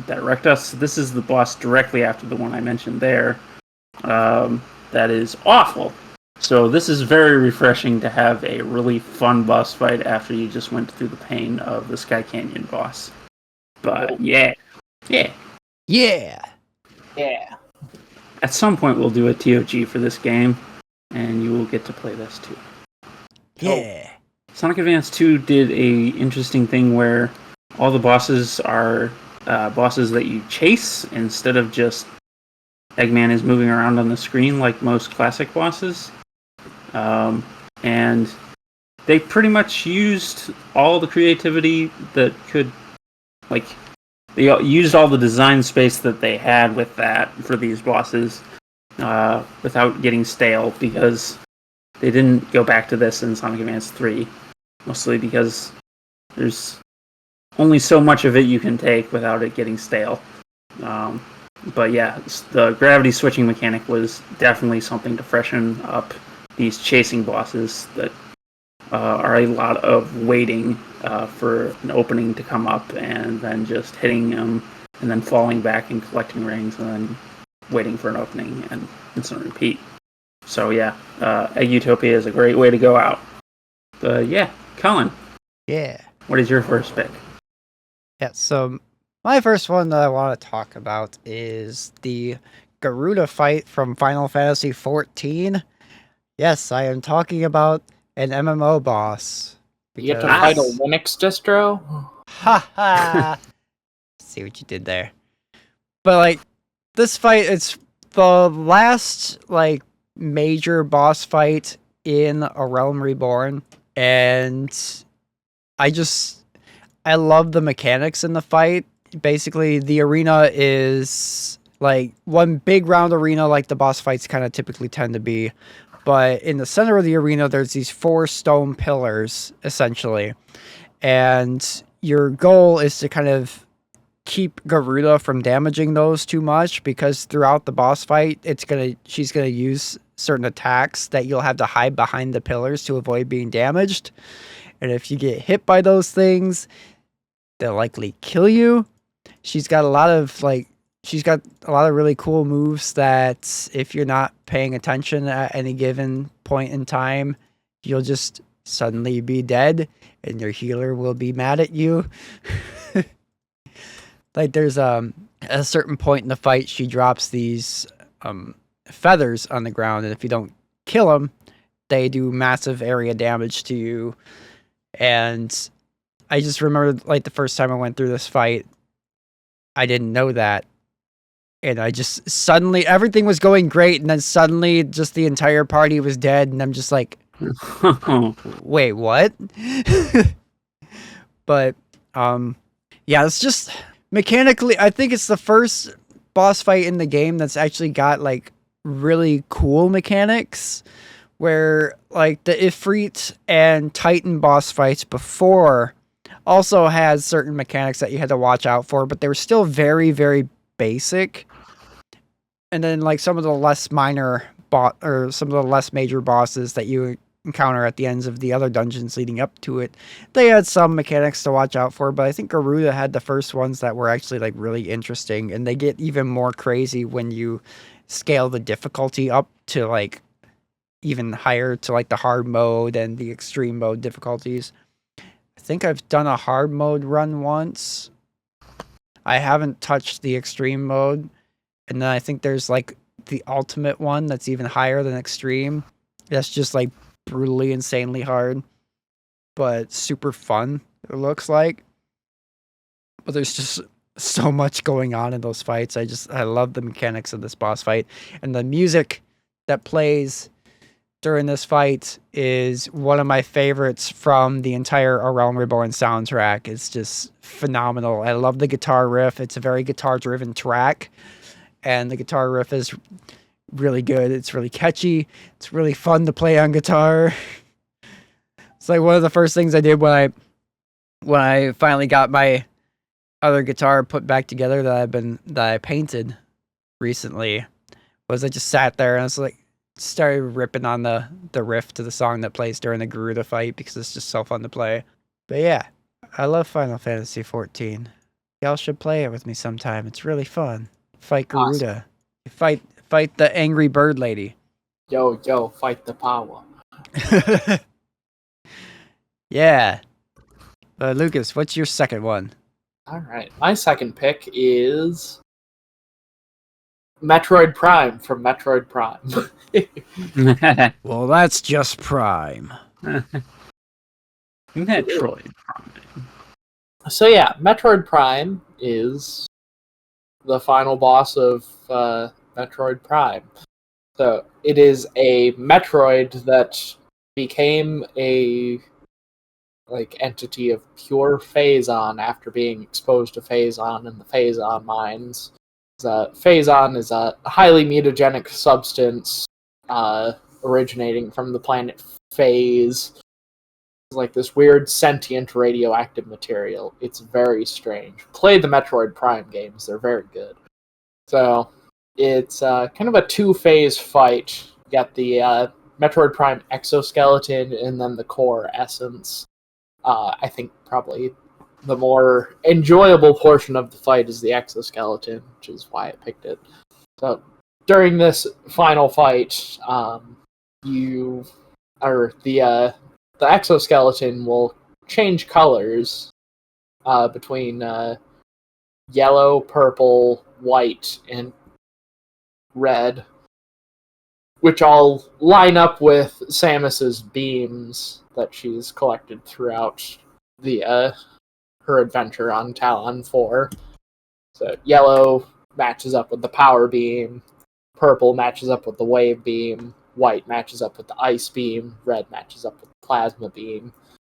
that wrecked us, this is the boss directly after the one I mentioned there. That is awful. So this is very refreshing to have a really fun boss fight after you just went through the pain of the Sky Canyon boss. But yeah. At some point we'll do a TOG for this game, and you will get to play this too. Yeah. Sonic Advance 2 did a interesting thing where all the bosses are bosses that you chase instead of just Eggman is moving around on the screen like most classic bosses. And they pretty much used all the creativity that could, like, they used all the design space that they had with that for these bosses without getting stale, because they didn't go back to this in Sonic Advance 3. Mostly because there's only so much of it you can take without it getting stale. But yeah, the gravity switching mechanic was definitely something to freshen up these chasing bosses that are a lot of waiting for an opening to come up and then just hitting them and then falling back and collecting rings and then waiting for an opening and instant repeat. So yeah, Egg Utopia is a great way to go out. But yeah, Colin. Yeah. What is your first pick? Yeah, so my first one that I want to talk about is the Garuda fight from Final Fantasy XIV. Yes, I am talking about an MMO boss. You get to fight a Linux distro? Ha ha! See what you did there. But, like, this fight, it's the last, like, major boss fight in A Realm Reborn. And I love the mechanics in the fight. Basically, the arena is like one big round arena like the boss fights kind of typically tend to be. But in the center of the arena, there's these 4 stone pillars, essentially. And your goal is to kind of keep Garuda from damaging those too much, because throughout the boss fight, she's gonna use certain attacks that you'll have to hide behind the pillars to avoid being damaged. And if you get hit by those things, they'll likely kill you. She's got a lot of really cool moves that if you're not paying attention at any given point in time, you'll just suddenly be dead and your healer will be mad at you. Like there's a certain point in the fight, she drops these feathers on the ground, and if you don't kill them, they do massive area damage to you. And I just remember, like, the first time I went through this fight, I didn't know that, and I just suddenly everything was going great, and then suddenly just the entire party was dead, and I'm just like, wait, what? But yeah, it's just mechanically, I think it's the first boss fight in the game that's actually got like really cool mechanics, where like the Ifrit and Titan boss fights before also had certain mechanics that you had to watch out for, but they were still very, very basic. And then like some of the less minor some of the less major bosses that you encounter at the ends of the other dungeons leading up to it, they had some mechanics to watch out for, but I think Garuda had the first ones that were actually like really interesting, and they get even more crazy when you scale the difficulty up to like even higher to like the hard mode and the extreme mode difficulties. I think I've done a hard mode run once. I haven't touched the extreme mode. And then I think there's like the ultimate one that's even higher than extreme. That's just like brutally, insanely hard, but super fun, it looks like. But there's just so much going on in those fights. I love the mechanics of this boss fight. And the music that plays during this fight is one of my favorites from the entire A Realm Reborn soundtrack. It's just phenomenal. I love the guitar riff. It's a very guitar-driven track, and the guitar riff is really good. It's really catchy. It's really fun to play on guitar. It's like one of the first things I did when I finally got my other guitar put back together that I painted recently, was I just sat there and I was like, started ripping on the riff to the song that plays during the Garuda fight because it's just so fun to play. But yeah, I love Final Fantasy XIV. Y'all should play it with me sometime. It's really fun. Fight Garuda. Awesome. Fight the angry bird lady. Yo, fight the power. Yeah. Lucas, what's your second one? All right. My second pick is Metroid Prime from Metroid Prime. Well, that's just Prime. Metroid Prime. So yeah, Metroid Prime is the final boss of Metroid Prime. So it is a Metroid that became a entity of pure Phazon after being exposed to Phazon in the Phazon mines. Phazon is a highly mutagenic substance originating from the planet Phase. It's like this weird sentient radioactive material. It's very strange. Play the Metroid Prime games. They're very good. So it's kind of a two-phase fight. You got the Metroid Prime exoskeleton and then the core essence. I think probably the more enjoyable portion of the fight is the exoskeleton, which is why I picked it. So during this final fight, the exoskeleton will change colors between yellow, purple, white, and red, which all line up with Samus's beams that she's collected throughout the her adventure on Talon 4. So yellow matches up with the power beam, purple matches up with the wave beam, white matches up with the ice beam, red matches up with the plasma beam.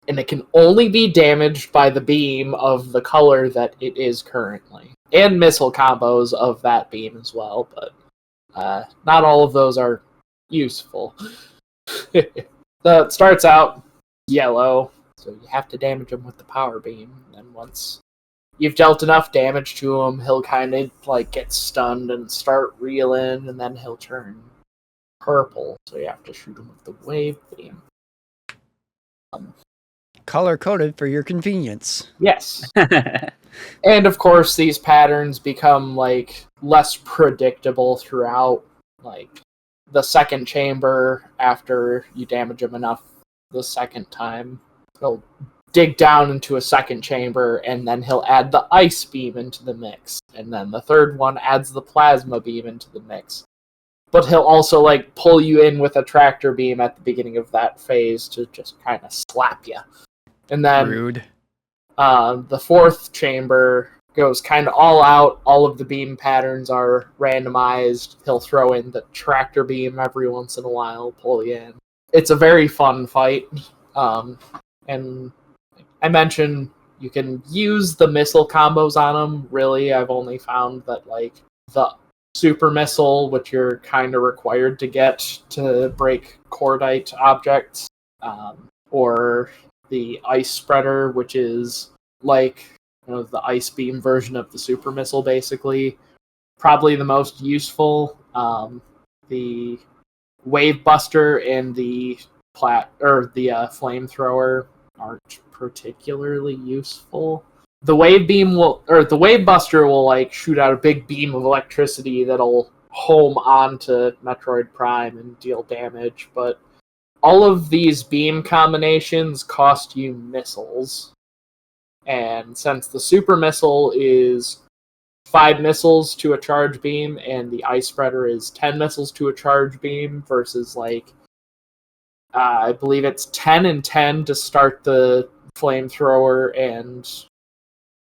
And it can only be damaged by the beam of the color that it is currently. And missile combos of that beam as well, but not all of those are useful. So it starts out yellow, so you have to damage him with the power beam. And once you've dealt enough damage to him, he'll kind of get stunned and start reeling, and then he'll turn purple. So you have to shoot him with the wave beam. Color coded for your convenience. Yes. And of course, these patterns become less predictable throughout. The second chamber, after you damage him enough the second time, he'll dig down into a second chamber, and then he'll add the ice beam into the mix. And then the third one adds the plasma beam into the mix. But he'll also pull you in with a tractor beam at the beginning of that phase to just kind of slap you. And then Rude. The fourth chamber goes kind of all out. All of the beam patterns are randomized. He'll throw in the tractor beam every once in a while, pull you in. It's a very fun fight. And I mentioned you can use the missile combos on him. Really, I've only found that the super missile, which you're kind of required to get to break cordite objects, or the ice spreader, which is the ice beam version of the super missile, basically. Probably the most useful. The wave buster and the flamethrower aren't particularly useful. The wave buster will shoot out a big beam of electricity that'll home onto Metroid Prime and deal damage, but all of these beam combinations cost you missiles. And since the super missile is 5 missiles to a charge beam, and the ice spreader is 10 missiles to a charge beam, versus like I believe it's 10 and 10 to start the flamethrower and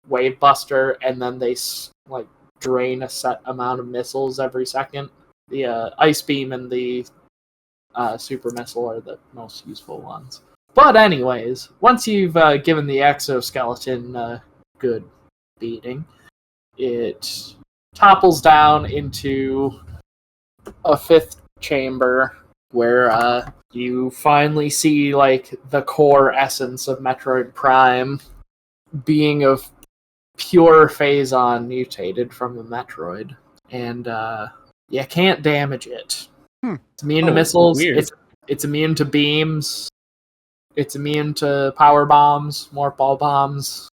wave buster, and then they like drain a set amount of missiles every second. The ice beam and the super missile are the most useful ones. But anyways, once you've given the exoskeleton a good beating, it topples down into a 5th chamber where you finally see like the core essence of Metroid Prime, being of pure Phazon mutated from the Metroid, and you can't damage it. It's immune to missiles. Weird. It's immune to beams. It's immune to power bombs, morph ball bombs.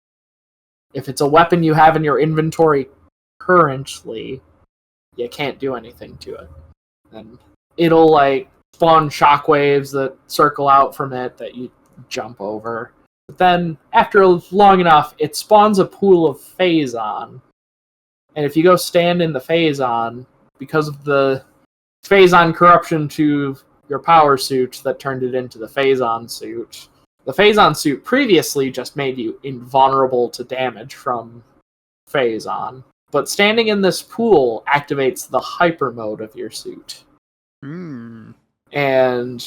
If it's a weapon you have in your inventory currently, you can't do anything to it. And it'll like spawn shockwaves that circle out from it that you jump over. But then, after long enough, it spawns a pool of Phazon. And if you go stand in the Phazon, because of the Phazon corruption to your power suit that turned it into the Phazon suit, the Phazon suit previously just made you invulnerable to damage from Phazon. But standing in this pool activates the hyper mode of your suit. And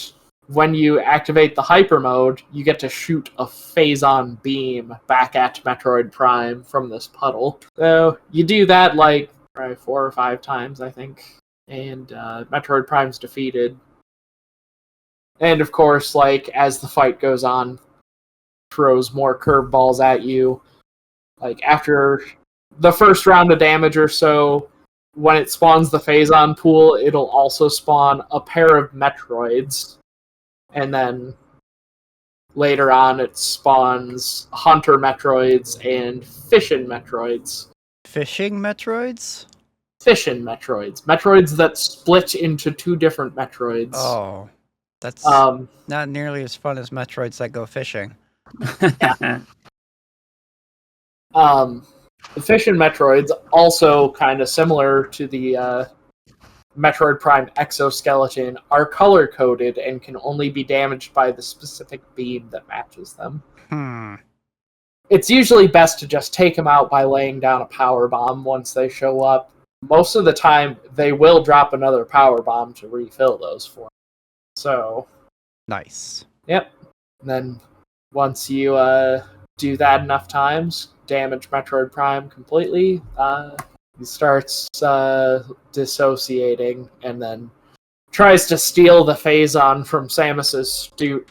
when you activate the hyper mode, you get to shoot a Phazon beam back at Metroid Prime from this puddle. So you do that like probably 4 or 5 times, I think. And Metroid Prime's defeated. And of course, like as the fight goes on, throws more curveballs at you. Like after the first round of damage or so, when it spawns the Phazon pool, it'll also spawn a pair of Metroids. And then later on, it spawns Hunter Metroids and Fishin Metroids. Fishing Metroids? Fishin Metroids. Metroids that split into 2 different Metroids. Oh, that's not nearly as fun as Metroids that go fishing. The Fishin Metroids, also kind of similar to the Metroid Prime exoskeleton, are color-coded and can only be damaged by the specific beam that matches them. It's usually best to just take them out by laying down a power bomb once they show up. Most of the time, they will drop another power bomb to refill those for you. So, nice. Yep. And then once you do that enough times, damage Metroid Prime completely, he starts dissociating and then tries to steal the Phazon from Samus's suit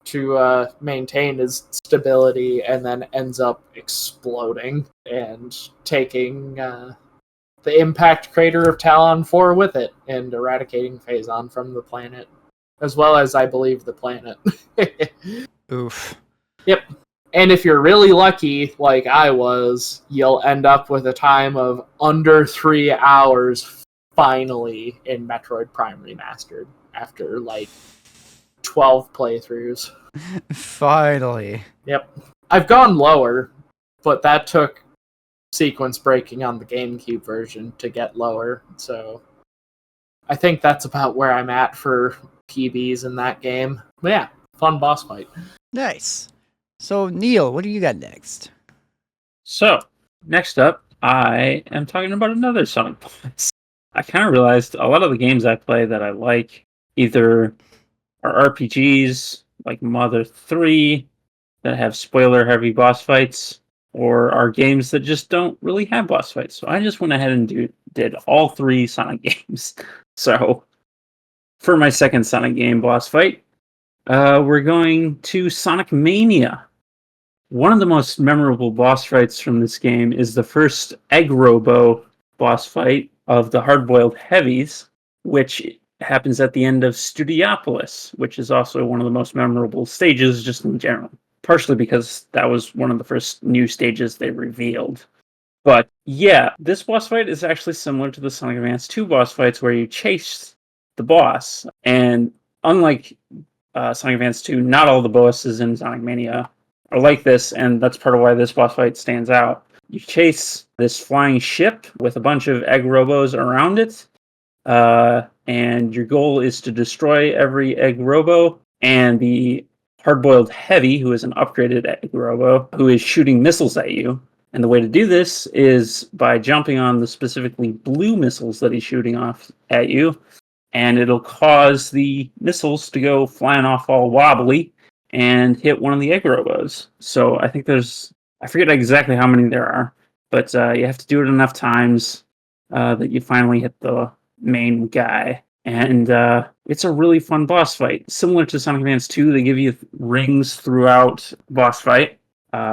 to maintain his stability, and then ends up exploding and taking the impact crater of Talon 4 with it, and eradicating Phazon from the planet, as well as, I believe, the planet. Oof. Yep. And if you're really lucky, like I was, you'll end up with a time of under 3 hours, finally, in Metroid Prime Remastered, after, like, 12 playthroughs. Finally. Yep. I've gone lower, but that took sequence breaking on the GameCube version to get lower, so I think that's about where I'm at for PBs in that game. But yeah, fun boss fight. Nice. So, Neal, what do you got next? So, next up, I am talking about another Sonic boss. I kind of realized a lot of the games I play that I like either are RPGs, like Mother 3, that have spoiler-heavy boss fights, or are games that just don't really have boss fights. So I just went ahead and did all 3 Sonic games. So, for my second Sonic game boss fight, we're going to Sonic Mania. One of the most memorable boss fights from this game is the first Egg Robo boss fight of the Hard-Boiled Heavies, which happens at the end of Studiopolis, which is also one of the most memorable stages just in general. Partially because that was one of the first new stages they revealed. But yeah, this boss fight is actually similar to the Sonic Advance 2 boss fights where you chase the boss. And unlike Sonic Advance 2, not all the bosses in Sonic Mania are like this, and that's part of why this boss fight stands out. You chase this flying ship with a bunch of egg robos around it, and your goal is to destroy every egg robo, and the hard-boiled heavy, who is an upgraded egg robo, who is shooting missiles at you. And the way to do this is by jumping on the specifically blue missiles that he's shooting off at you, and it'll cause the missiles to go flying off all wobbly and hit one of the egg robos. So I think I forget exactly how many there are, but you have to do it enough times that you finally hit the main guy. And it's a really fun boss fight. Similar to Sonic Advance 2, they give you rings throughout boss fight,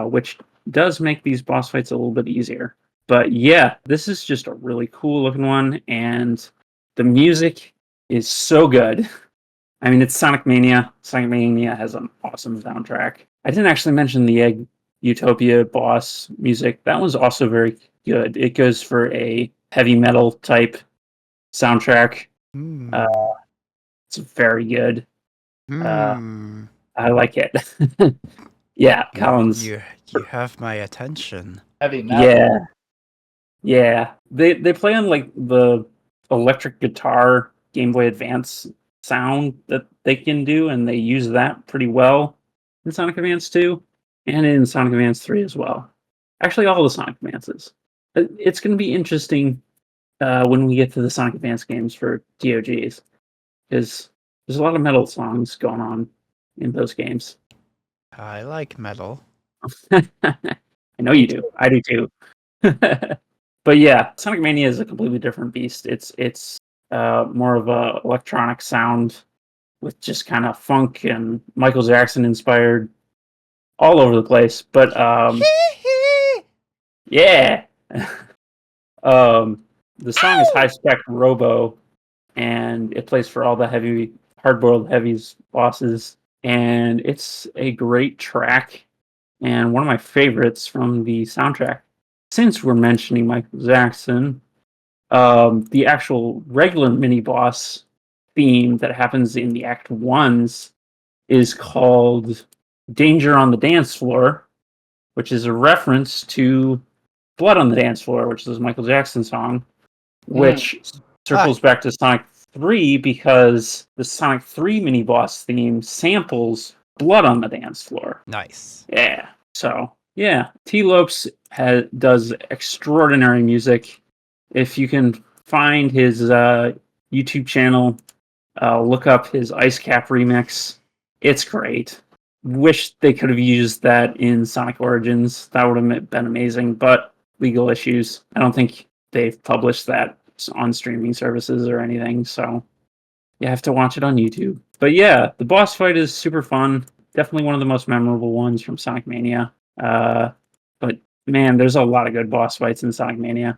which does make these boss fights a little bit easier. But yeah, this is just a really cool looking one, and the music is so good. I mean, it's Sonic Mania. Sonic Mania has an awesome soundtrack. I didn't actually mention the Egg Utopia boss music. That was also very good. It goes for a heavy metal type soundtrack. It's very good. I like it. Yeah, Colin's. You have my attention. Heavy metal. Yeah. They play on like the electric guitar Game Boy Advance sound that they can do, and they use that pretty well in Sonic Advance 2 and in Sonic Advance 3 as well. Actually, all the Sonic Advances. It's going to be interesting when we get to the Sonic Advance games for DOGs, because there's a lot of metal songs going on in those games. I like metal. I know you do. I do too. But yeah, Sonic Mania is a completely different beast. It's more of a electronic sound with just kind of funk and Michael Jackson inspired all over the place. But yeah, the song is High Spec Robo, and it plays for all the hard-boiled heavies bosses, and it's a great track and one of my favorites from the soundtrack. Since we're mentioning Michael Jackson, the actual regular mini boss theme that happens in the Act 1s is called Danger on the Dance Floor, which is a reference to Blood on the Dance Floor, which is a Michael Jackson song, which circles back to Sonic 3 because the Sonic 3 mini boss theme samples Blood on the Dance Floor. Nice. Yeah. So, yeah. T-Lopes does extraordinary music. If you can find his YouTube channel, look up his Ice Cap remix. It's great. Wish they could have used that in Sonic Origins. That would have been amazing, but legal issues. I don't think they've published that on streaming services or anything, so you have to watch it on YouTube. But yeah, the boss fight is super fun. Definitely one of the most memorable ones from Sonic Mania. But man, there's a lot of good boss fights in Sonic Mania.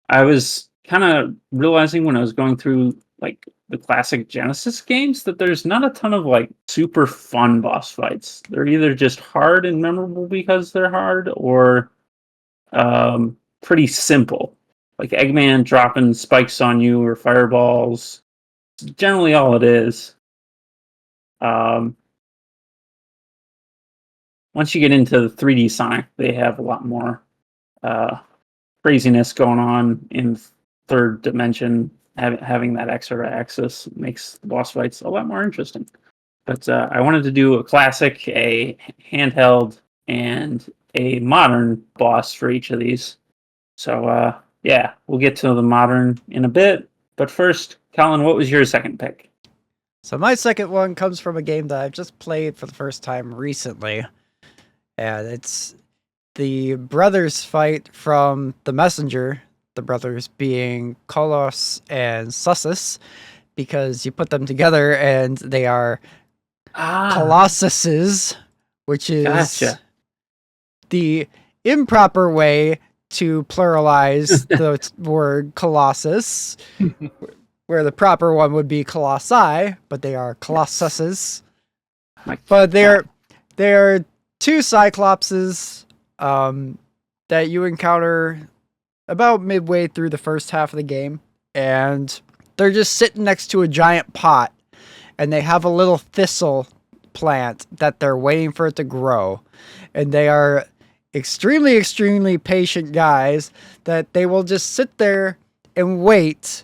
I was kind of realizing when I was going through like the classic Genesis games that there's not a ton of like super fun boss fights. They're either just hard and memorable because they're hard, or pretty simple. Like Eggman dropping spikes on you or fireballs. It's generally all it is. Once you get into the 3D Sonic, they have a lot more craziness going on in third dimension. Having that extra axis makes the boss fights a lot more interesting. But I wanted to do a classic, a handheld, and a modern boss for each of these. So yeah, we'll get to the modern in a bit. But first, Colin, what was your second pick? So my second one comes from a game that I've just played for the first time recently. And it's the brothers fight from The Messenger, the brothers being Kolos and Sussus, because you put them together and they are Colossuses, which is the improper way to pluralize the word Colossus, where the proper one would be Colossi, but they are Colossuses. But they're two Cyclopses that you encounter about midway through the first half of the game, and they're just sitting next to a giant pot, and they have a little thistle plant that they're waiting for it to grow, and they are extremely, extremely patient guys that they will just sit there and wait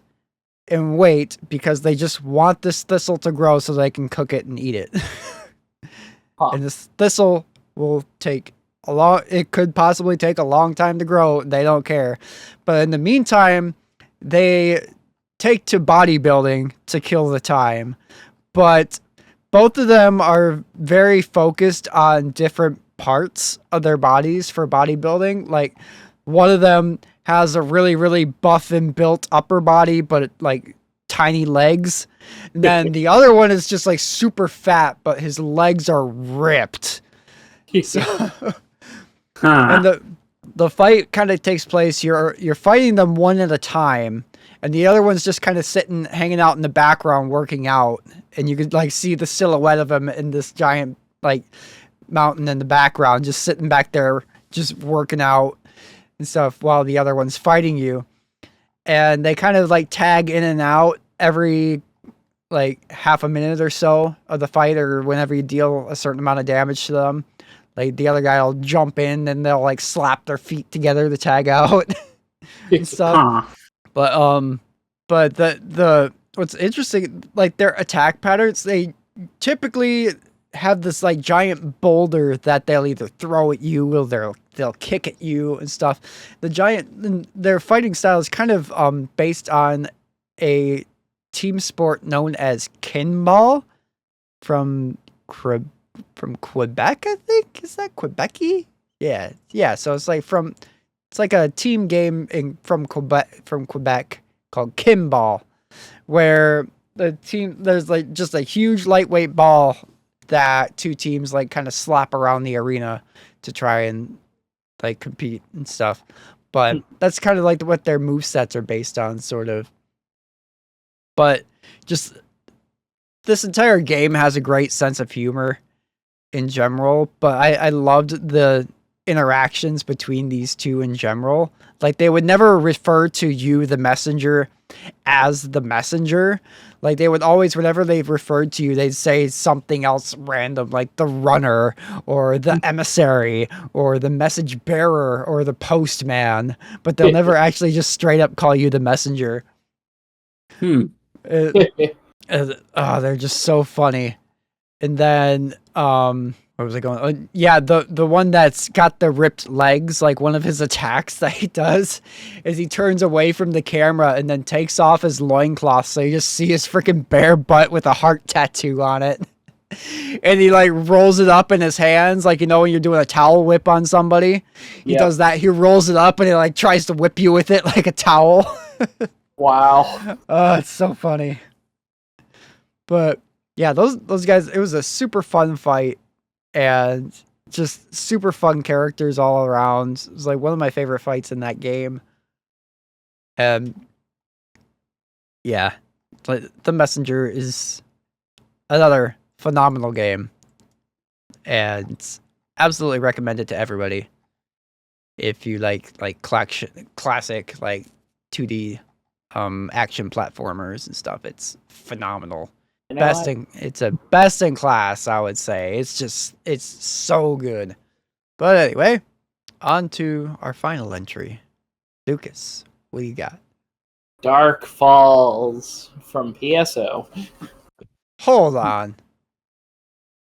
because they just want this thistle to grow so they can cook it and eat it. Huh. And this thistle will take it could possibly take a long time to grow. They don't care. But in the meantime, they take to bodybuilding to kill the time. But both of them are very focused on different parts of their bodies for bodybuilding. Like, one of them has a really, really buff and built upper body, but like tiny legs. And then the other one is just like super fat, but his legs are ripped. So, and the fight kind of takes place. You're fighting them one at a time, and the other one's just kind of sitting, hanging out in the background, working out, and you could like see the silhouette of him in this giant like mountain in the background, just sitting back there, just working out and stuff, while the other one's fighting you. And they kind of like tag in and out every like half a minute or so of the fight, or whenever you deal a certain amount of damage to them. Like, the other guy will jump in and they'll like slap their feet together to tag out and stuff. But the what's interesting, like their attack patterns, they typically have this like giant boulder that they'll either throw at you or they'll kick at you and stuff. Their fighting style is kind of based on a team sport known as kinball from Quebec, I think. Is that Quebec-y? Yeah. So it's like a team game from Quebec called kinball, where there's like just a huge lightweight ball that two teams like kind of slap around the arena to try and like compete and stuff. But that's kind of like what their movesets are based on, sort of. But just this entire game has a great sense of humor in general, but I loved the interactions between these two in general. Like, they would never refer to you, the messenger, as the messenger. Like, they would always, whenever they referred to you, they'd say something else random, like the runner, or the emissary, or the message bearer, or the postman, but they'll never actually just straight up call you the messenger. They're just so funny. And then, where was I going? Oh, yeah, the one that's got the ripped legs, like one of his attacks that he does is he turns away from the camera and then takes off his loincloth, so you just see his freaking bare butt with a heart tattoo on it. And he like rolls it up in his hands, like, you know, when you're doing a towel whip on somebody. He does that. He rolls it up and he like tries to whip you with it like a towel. Wow. It's so funny. But yeah, those guys, it was a super fun fight and just super fun characters all around. It was like one of my favorite fights in that game. And yeah, The Messenger is another phenomenal game and absolutely recommend it to everybody if you like classic like 2D action platformers and stuff. It's phenomenal. It's a best in class, I would say. It's so good. But anyway, on to our final entry. Lucas, what do you got? Dark Falls from PSO. Hold on.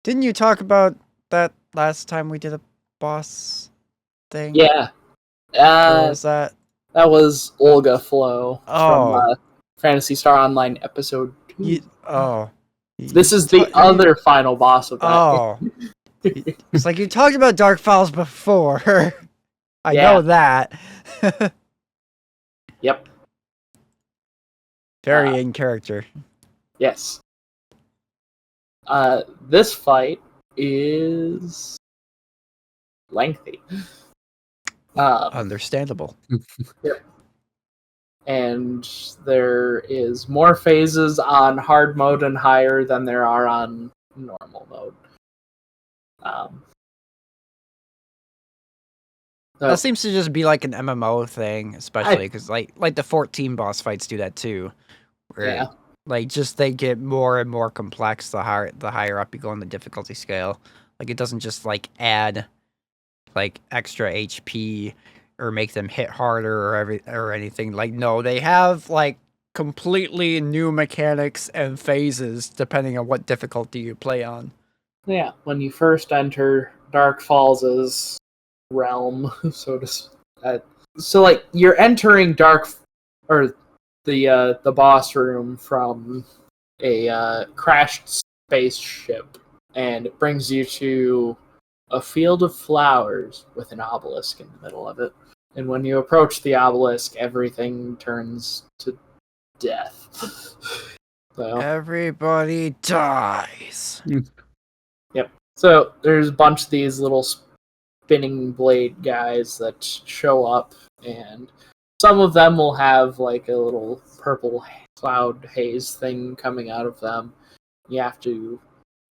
Didn't you talk about that last time we did a boss thing? Yeah. What was that? That was Olga Flow from Phantasy Star Online episode 2. This is the other final boss of that. Oh. It's like you talked about Dark Falls before. I know that. Yep. Very in character. Yes. This fight is lengthy. Understandable. Yep. And there is more phases on hard mode and higher than there are on normal mode. That seems to just be like an MMO thing, especially because like the 14 boss fights do that too. Where like just they get more and more complex the higher up you go in the difficulty scale. Like it doesn't just like add like extra HP or make them hit harder or anything. Like no, they have like completely new mechanics and phases depending on what difficulty you play on. Yeah, when you first enter Dark Falls' realm, so like you're entering the boss room from a crashed spaceship, and it brings you to a field of flowers with an obelisk in the middle of it. And when you approach the obelisk, everything turns to death. So, everybody dies. Yep. So there's a bunch of these little spinning blade guys that show up, and some of them will have like a little purple cloud haze thing coming out of them. You have to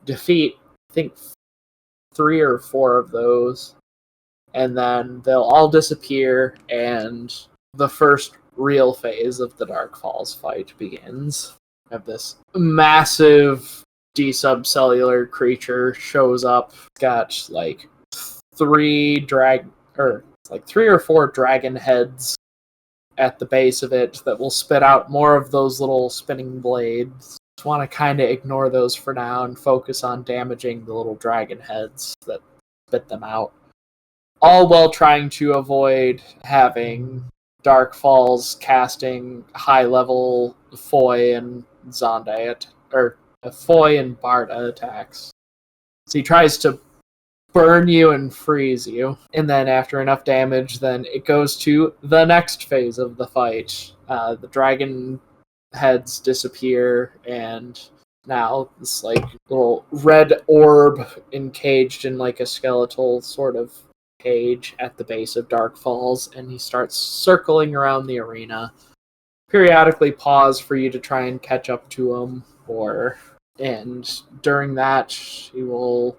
defeat, I think, 3 or 4 of those, and then they'll all disappear, and the first real phase of the Dark Falls fight begins. You have this massive desubcellular creature shows up. It's got like 3 or 4 dragon heads at the base of it that will spit out more of those little spinning blades. Just want to kind of ignore those for now and focus on damaging the little dragon heads that spit them out. All while trying to avoid having Dark Falls casting high-level Foy and Foy and Barda attacks. So he tries to burn you and freeze you, and then after enough damage, then it goes to the next phase of the fight. The dragon heads disappear, and now this like little red orb encaged in like a skeletal sort of cage at the base of Dark Falls, and he starts circling around the arena. Periodically pause for you to try and catch up to him, and during that he will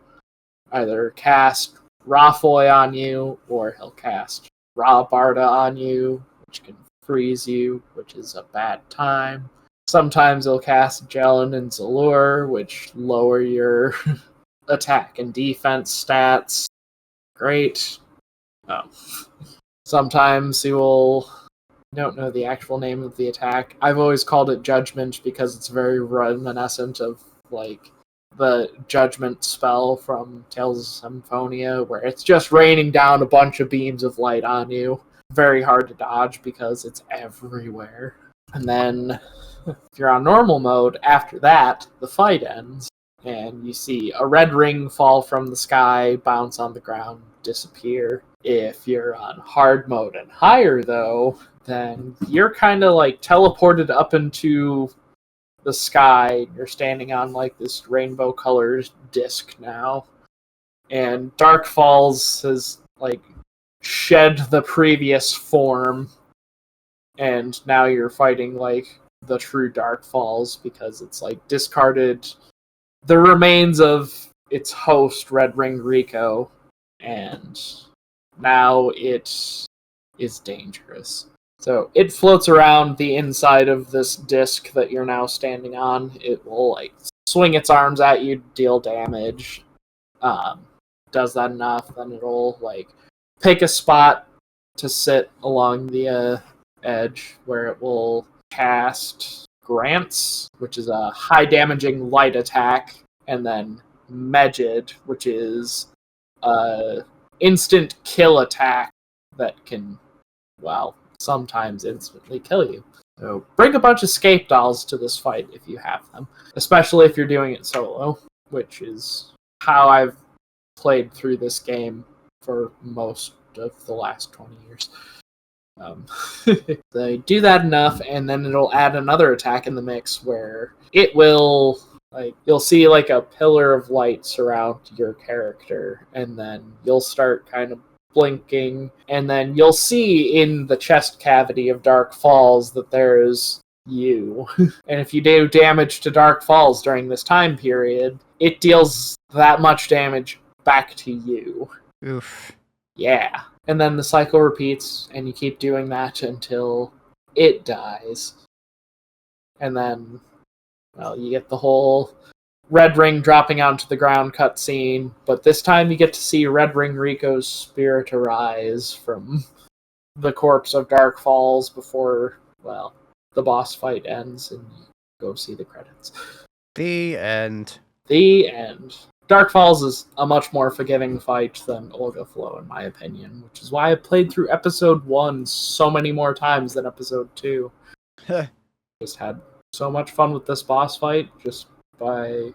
either cast Raw Foy on you, or he'll cast Raw Barda on you, which can freeze you, which is a bad time. Sometimes he'll cast Jelen and Zalur, which lower your attack and defense stats. Great. Sometimes he will... I don't know the actual name of the attack. I've always called it Judgment because it's very reminiscent of like the Judgment spell from Tales of Symphonia, where it's just raining down a bunch of beams of light on you. Very hard to dodge because it's everywhere. And then if you're on normal mode, after that, the fight ends, and you see a red ring fall from the sky, bounce on the ground, disappear. If you're on hard mode and higher, though, then you're kind of like teleported up into the sky. You're standing on like this rainbow colored disc now, and Dark Falls has like shed the previous form, and now you're fighting like the true Dark Falls because it's like discarded the remains of its host, Red Ring Rico, and now it is dangerous. So it floats around the inside of this disc that you're now standing on. It will like swing its arms at you, deal damage. Does that enough, then it'll like pick a spot to sit along the edge where it will cast Grants, which is a high damaging light attack, and then Megid, which is a instant kill attack that can, well, sometimes instantly kill you. So bring a bunch of scape dolls to this fight if you have them, especially if you're doing it solo, which is how I've played through this game for most of the last 20 years. They do that enough, and then it'll add another attack in the mix where it will, like, you'll see like a pillar of light surround your character, and then you'll start kind of blinking, and then you'll see in the chest cavity of Dark Falls that there's you. And if you do damage to Dark Falls during this time period, it deals that much damage back to you. Oof. Yeah. And then the cycle repeats, and you keep doing that until it dies. And then, well, you get the whole Red Ring dropping onto the ground cutscene, but this time you get to see Red Ring Rico's spirit arise from the corpse of Dark Falls before, well, the boss fight ends, and you go see the credits. The end. The end. Dark Falls is a much more forgiving fight than Olga Flow, in my opinion, which is why I played through episode 1 so many more times than episode 2. Just had so much fun with this boss fight, just by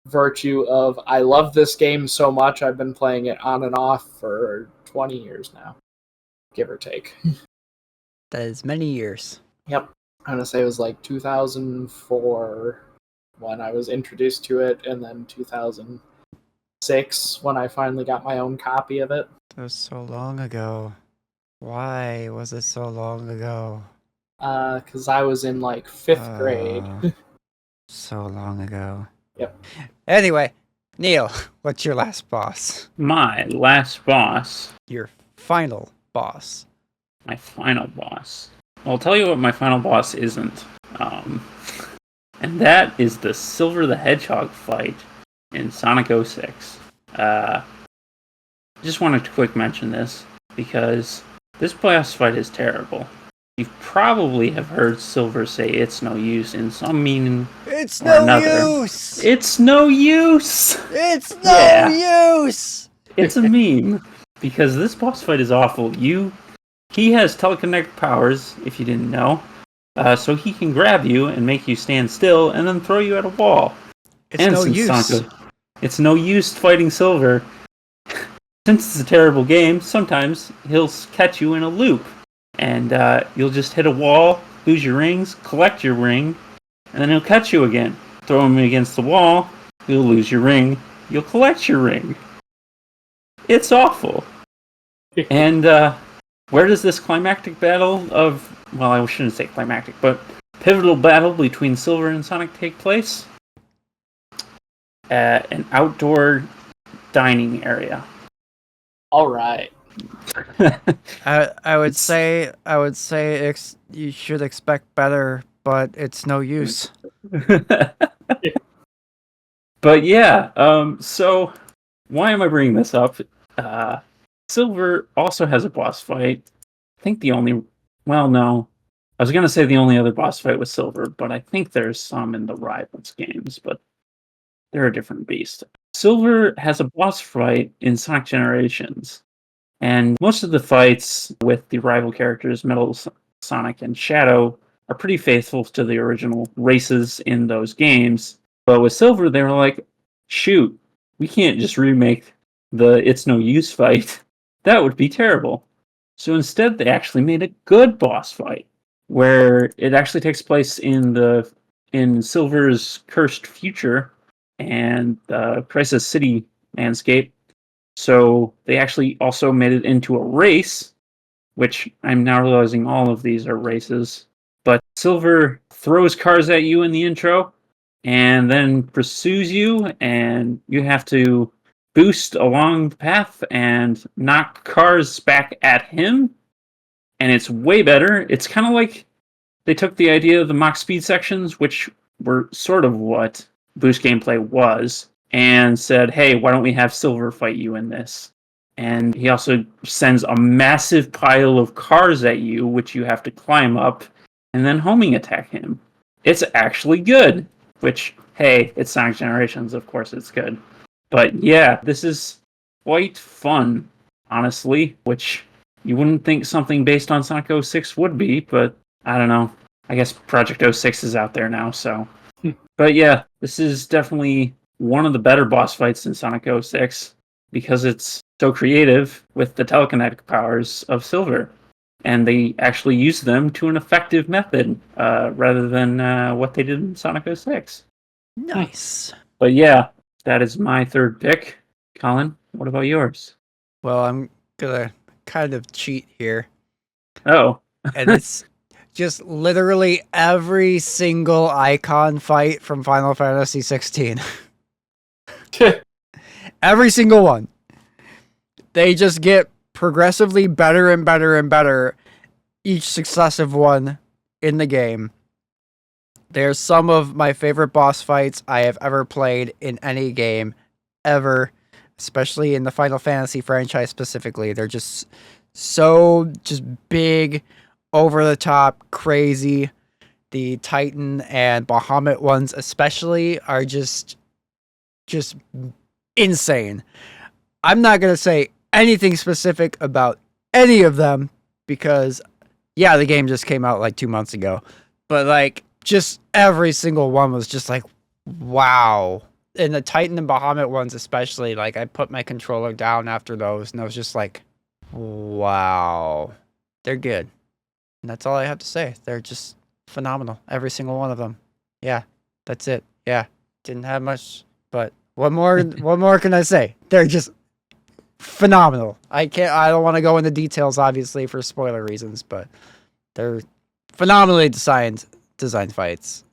virtue of I love this game so much, I've been playing it on and off for 20 years now, give or take. That is many years. Yep. I'm going to say it was like 2004 when I was introduced to it, and then 2006 when I finally got my own copy of it. That was so long ago. Why was it so long ago? Because I was in like 5th grade. So long ago. Yep. Anyway, Neal, what's your last boss? My last boss. Your final boss. My final boss. Well, I'll tell you what my final boss isn't. And that is the Silver the Hedgehog fight in Sonic 06. Just wanted to quick mention this because this boss fight is terrible. You probably have heard Silver say it's no use in some meaning It's or no another. use! It's no use! It's no use! It's a meme because this boss fight is awful. He has telekinetic powers, if you didn't know, so he can grab you and make you stand still and then throw you at a wall. It's And no since use. it's no use fighting Silver. Since it's a terrible game, sometimes he'll catch you in a loop. And you'll just hit a wall, lose your rings, collect your ring, and then he'll catch you again. Throw him against the wall, you'll lose your ring, you'll collect your ring. It's awful. And where does this climactic battle of, well, I shouldn't say climactic, but pivotal battle between Silver and Sonic take place? At an outdoor dining area. All right. I would say you should expect better, but it's no use. But yeah, so why am I bringing this up? Silver also has a boss fight. I think no. I was going to say the only other boss fight was Silver, but I think there's some in the Rivals games, but they're a different beast. Silver has a boss fight in Sonic Generations, and most of the fights with the rival characters, Metal Sonic and Shadow, are pretty faithful to the original races in those games. But with Silver, they were like, shoot, we can't just remake the It's No Use fight. That would be terrible. So instead, they actually made a good boss fight, where it actually takes place in Silver's cursed future and the Crisis City landscape. So they actually also made it into a race, which I'm now realizing all of these are races. But Silver throws cars at you in the intro and then pursues you, and you have to boost along the path and knock cars back at him. And it's way better. It's kind of like they took the idea of the Mach Speed sections, which were sort of what boost gameplay was, and said, hey, why don't we have Silver fight you in this? And he also sends a massive pile of cars at you, which you have to climb up, and then homing attack him. It's actually good, which, hey, it's Sonic Generations, of course it's good. But yeah, this is quite fun, honestly, which you wouldn't think something based on Sonic 06 would be, but I don't know. I guess Project 06 is out there now, so. But yeah, this is definitely one of the better boss fights in Sonic 06 because it's so creative with the telekinetic powers of Silver. And they actually use them to an effective method rather than what they did in Sonic 06. Nice. But yeah, that is my third pick. Colin, what about yours? Well, I'm gonna kind of cheat here. Oh. And it's just literally every single icon fight from Final Fantasy 16. Every single one. They just get progressively better and better and better each successive one in the game. They're some of my favorite boss fights I have ever played in any game ever, especially in the Final Fantasy franchise specifically. They're just so just big, over the top, crazy. The Titan and Bahamut ones especially are just insane. I'm not going to say anything specific about any of them because yeah, the game just came out like 2 months ago. But like just every single one was just like wow. And the Titan and Bahamut ones especially, like I put my controller down after those and I was just like wow. They're good. And that's all I have to say. They're just phenomenal. Every single one of them. Yeah. That's it. Yeah. Didn't have much, but what more can I say? They're just phenomenal. I don't want to go into details obviously for spoiler reasons, but they're phenomenally designed fights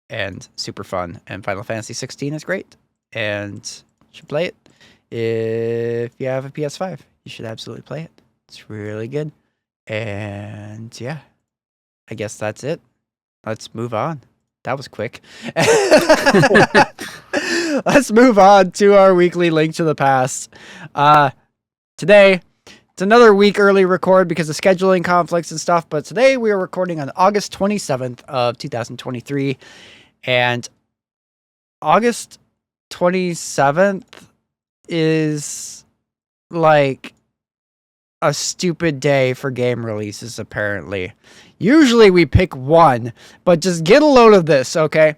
and super fun. And Final Fantasy 16 is great and you should play it. If you have a PS5, you should absolutely play it. It's really good. And yeah, I guess that's it. Let's move on. That was quick. Let's move on to our weekly link to the past. Today, it's another week early record because of scheduling conflicts and stuff, but today we are recording on August 27th of 2023, and August 27th is like a stupid day for game releases, apparently. Usually we pick one, but just get a load of this, okay?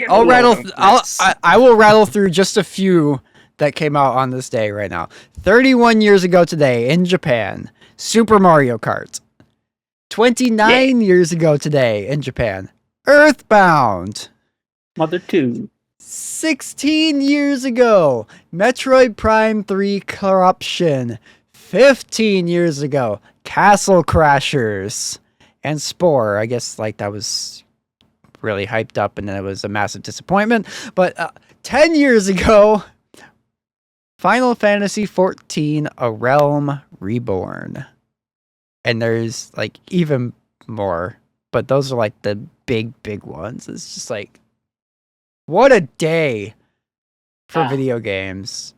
I will rattle through just a few that came out on this day right now. 31 years ago today in Japan, Super Mario Kart. 29 years ago today in Japan, Earthbound. Mother 2. 16 years ago, Metroid Prime 3 Corruption. 15 years ago, Castle Crashers. And Spore. I guess like that was really hyped up and then it was a massive disappointment. But 10 years ago, Final Fantasy XIV, A Realm Reborn. And there's like even more, but those are like the big ones. It's just like, what a day for video games.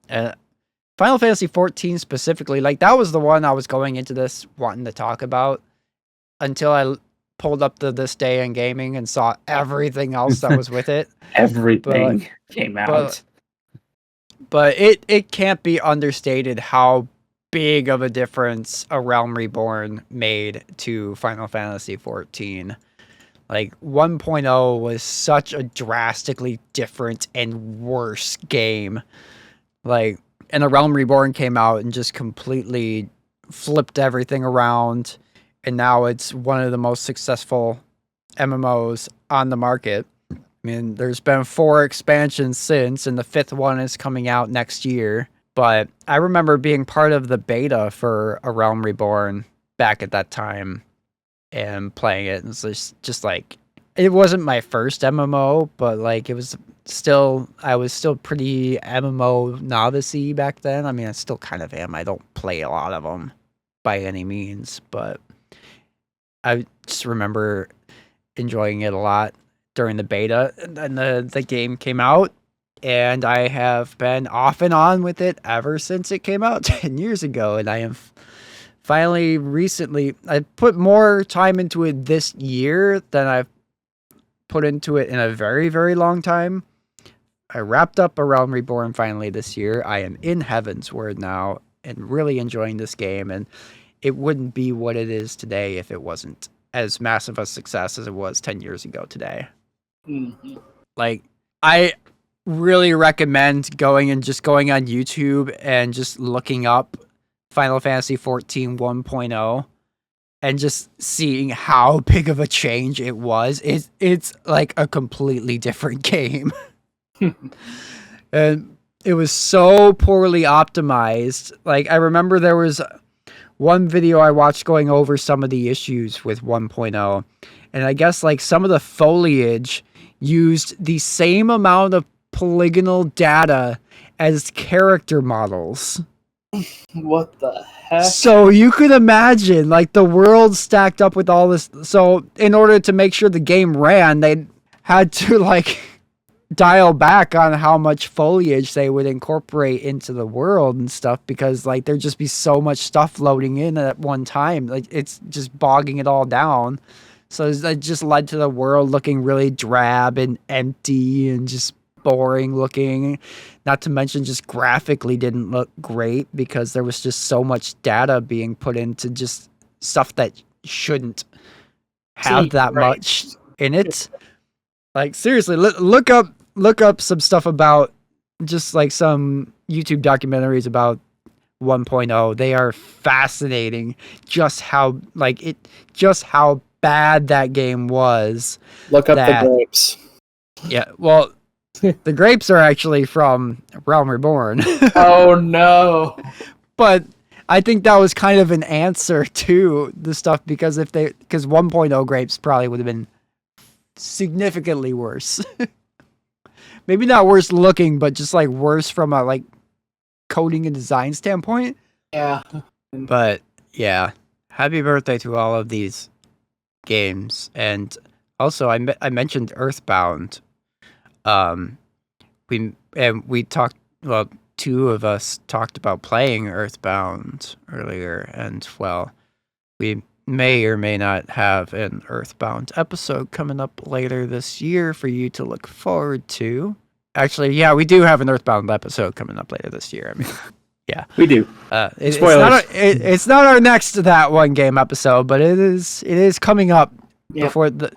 Final Fantasy XIV specifically, like that was the one I was going into this wanting to talk about until I pulled up the This Day in Gaming and saw everything else that was with it. Everything came out. But it can't be understated how big of a difference A Realm Reborn made to Final Fantasy XIV. Like 1.0 was such a drastically different and worse game. Like, and A Realm Reborn came out and just completely flipped everything around. And now it's one of the most successful MMOs on the market. I mean, there's been 4 expansions since, and the 5th one is coming out next year. But I remember being part of the beta for A Realm Reborn back at that time and playing it. And it's just like, it wasn't my first MMO, but like I was still pretty MMO novice-y back then. I mean, I still kind of am. I don't play a lot of them by any means, but I just remember enjoying it a lot during the beta. And then the game came out, and I have been off and on with it ever since it came out 10 years ago. And I am finally recently, I put more time into it this year than I've put into it in a very, very long time. I wrapped up A Realm Reborn finally this year. I am in Heaven's Word now and really enjoying this game. And it wouldn't be what it is today if it wasn't as massive a success as it was 10 years ago today. Mm-hmm. Like, I really recommend going on YouTube and just looking up Final Fantasy XIV 1.0 and just seeing how big of a change it was. It's like a completely different game. And it was so poorly optimized. Like, I remember there was one video I watched going over some of the issues with 1.0, and I guess like some of the foliage used the same amount of polygonal data as character models. What the heck? So you could imagine, like, the world stacked up with all this. So in order to make sure the game ran, they had to, like, dial back on how much foliage they would incorporate into the world and stuff, because, like, there'd just be so much stuff loading in at one time. Like, it's just bogging it all down. So that just led to the world looking really drab and empty and just boring looking. Not to mention just graphically didn't look great because there was just so much data being put into just stuff that shouldn't have that much in it. Like, seriously, look up some stuff about just like some YouTube documentaries about 1.0. They are fascinating. Just how bad that game was. Look up the grapes. Yeah, well, the grapes are actually from Realm Reborn. Oh no! But I think that was kind of an answer to the stuff, because 1.0 grapes probably would have been significantly worse. Maybe not worse looking, but just like worse from a like coding and design standpoint. Yeah. But yeah, happy birthday to all of these games. And also I mentioned Earthbound. We talked, well, two of us talked about playing Earthbound earlier, and well, we may or may not have an Earthbound episode coming up later this year for you to look forward to. Actually, yeah, we do have an Earthbound episode coming up later this year. I mean, yeah, we do. Spoilers. It's not our next That One Game episode, but it is coming up before the.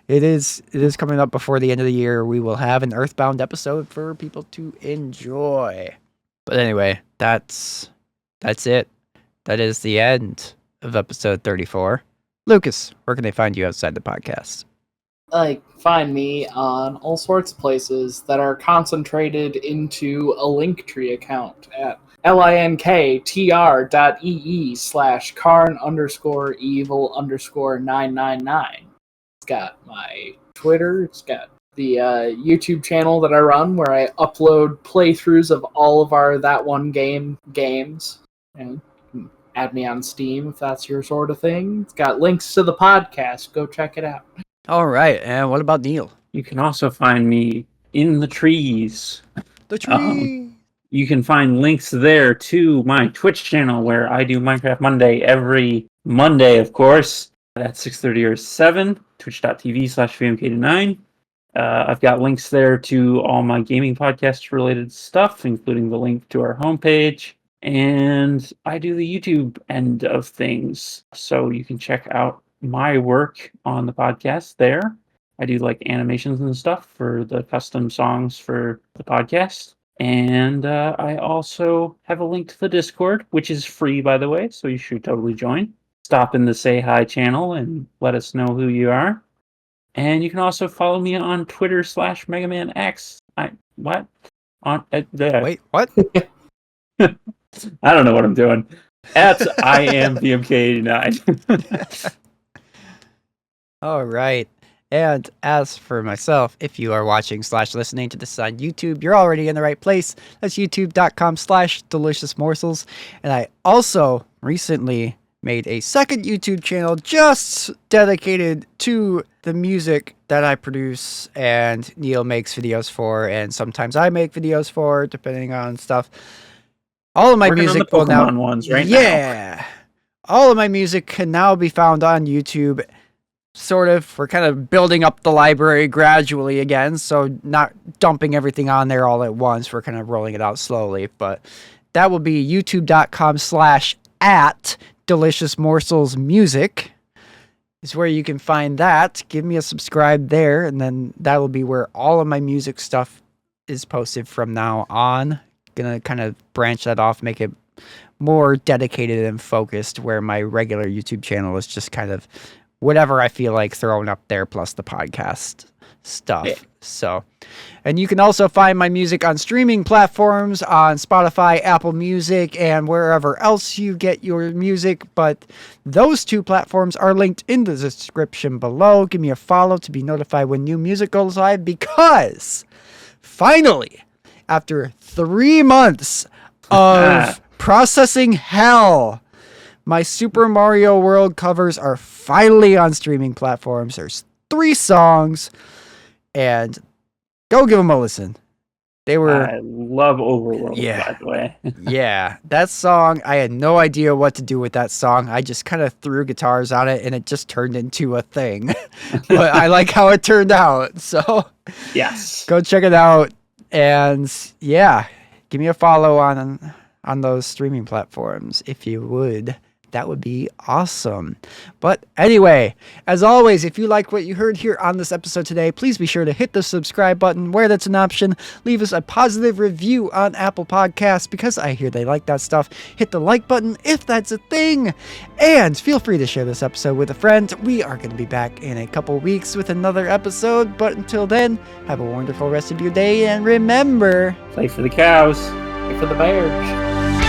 It is coming up before the end of the year. We will have an Earthbound episode for people to enjoy. But anyway, that's it. That is the end of episode 34. Lucas, where can they find you outside the podcast? Like, find me on all sorts of places that are concentrated into a Linktree account at linktr.ee/Karn_evil_999. It's got my Twitter. It's got the YouTube channel that I run where I upload playthroughs of all of our That One Game games. And add me on Steam if that's your sort of thing. It's got links to the podcast. Go check it out. All right. And what about Neal? You can also find me in the trees. The tree. You can find links there to my Twitch channel where I do Minecraft Monday every Monday, of course, at 6:30 or 7, twitch.tv/VMK29. I've got links there to all my gaming podcast related stuff, including the link to our homepage. And I do the YouTube end of things, so you can check out my work on the podcast there. I do like animations and stuff for the custom songs for the podcast. And I also have a link to the Discord, which is free, by the way, so you should totally join. Stop in the Say Hi channel and let us know who you are. And you can also follow me on Twitter /MegamanX. What? Wait, what? I don't know what I'm doing. At IamVMK89. All right. And as for myself, if you are watching / listening to this on YouTube, you're already in the right place. That's youtube.com/deliciousmorsels. And I also recently made a second YouTube channel just dedicated to the music that I produce and Neal makes videos for, and sometimes I make videos for, depending on stuff. All of my music will now ones right now. All of my music can now be found on YouTube. Sort of, we're kind of building up the library gradually again, so not dumping everything on there all at once. We're kind of rolling it out slowly, but that will be youtube.com/@deliciousmorselsmusic is where you can find that. Give me a subscribe there, and then that will be where all of my music stuff is posted from now on. Gonna kind of branch that off, make it more dedicated and focused, where my regular YouTube channel is just kind of whatever I feel like throwing up there, plus the podcast stuff. Yeah. So, and you can also find my music on streaming platforms on Spotify, Apple Music, and wherever else you get your music. But those two platforms are linked in the description below. Give me a follow to be notified when new music goes live, because finally, after 3 months of processing hell. My Super Mario World covers are finally on streaming platforms. There's 3 songs, and go give them a listen. They were... I love Overworld, Yeah. by the way. Yeah, that song, I had no idea what to do with that song. I just kind of threw guitars on it, and it just turned into a thing. But I like how it turned out, so Yes. go check it out. And yeah, give me a follow on those streaming platforms if you would. That would be awesome. But anyway, as always, if you like what you heard here on this episode today, please be sure to hit the subscribe button where that's an option. Leave us a positive review on Apple Podcasts because I hear they like that stuff. Hit the like button if that's a thing. And feel free to share this episode with a friend. We are going to be back in a couple weeks with another episode. But until then, have a wonderful rest of your day. And remember, Play for the cows. For the marriage.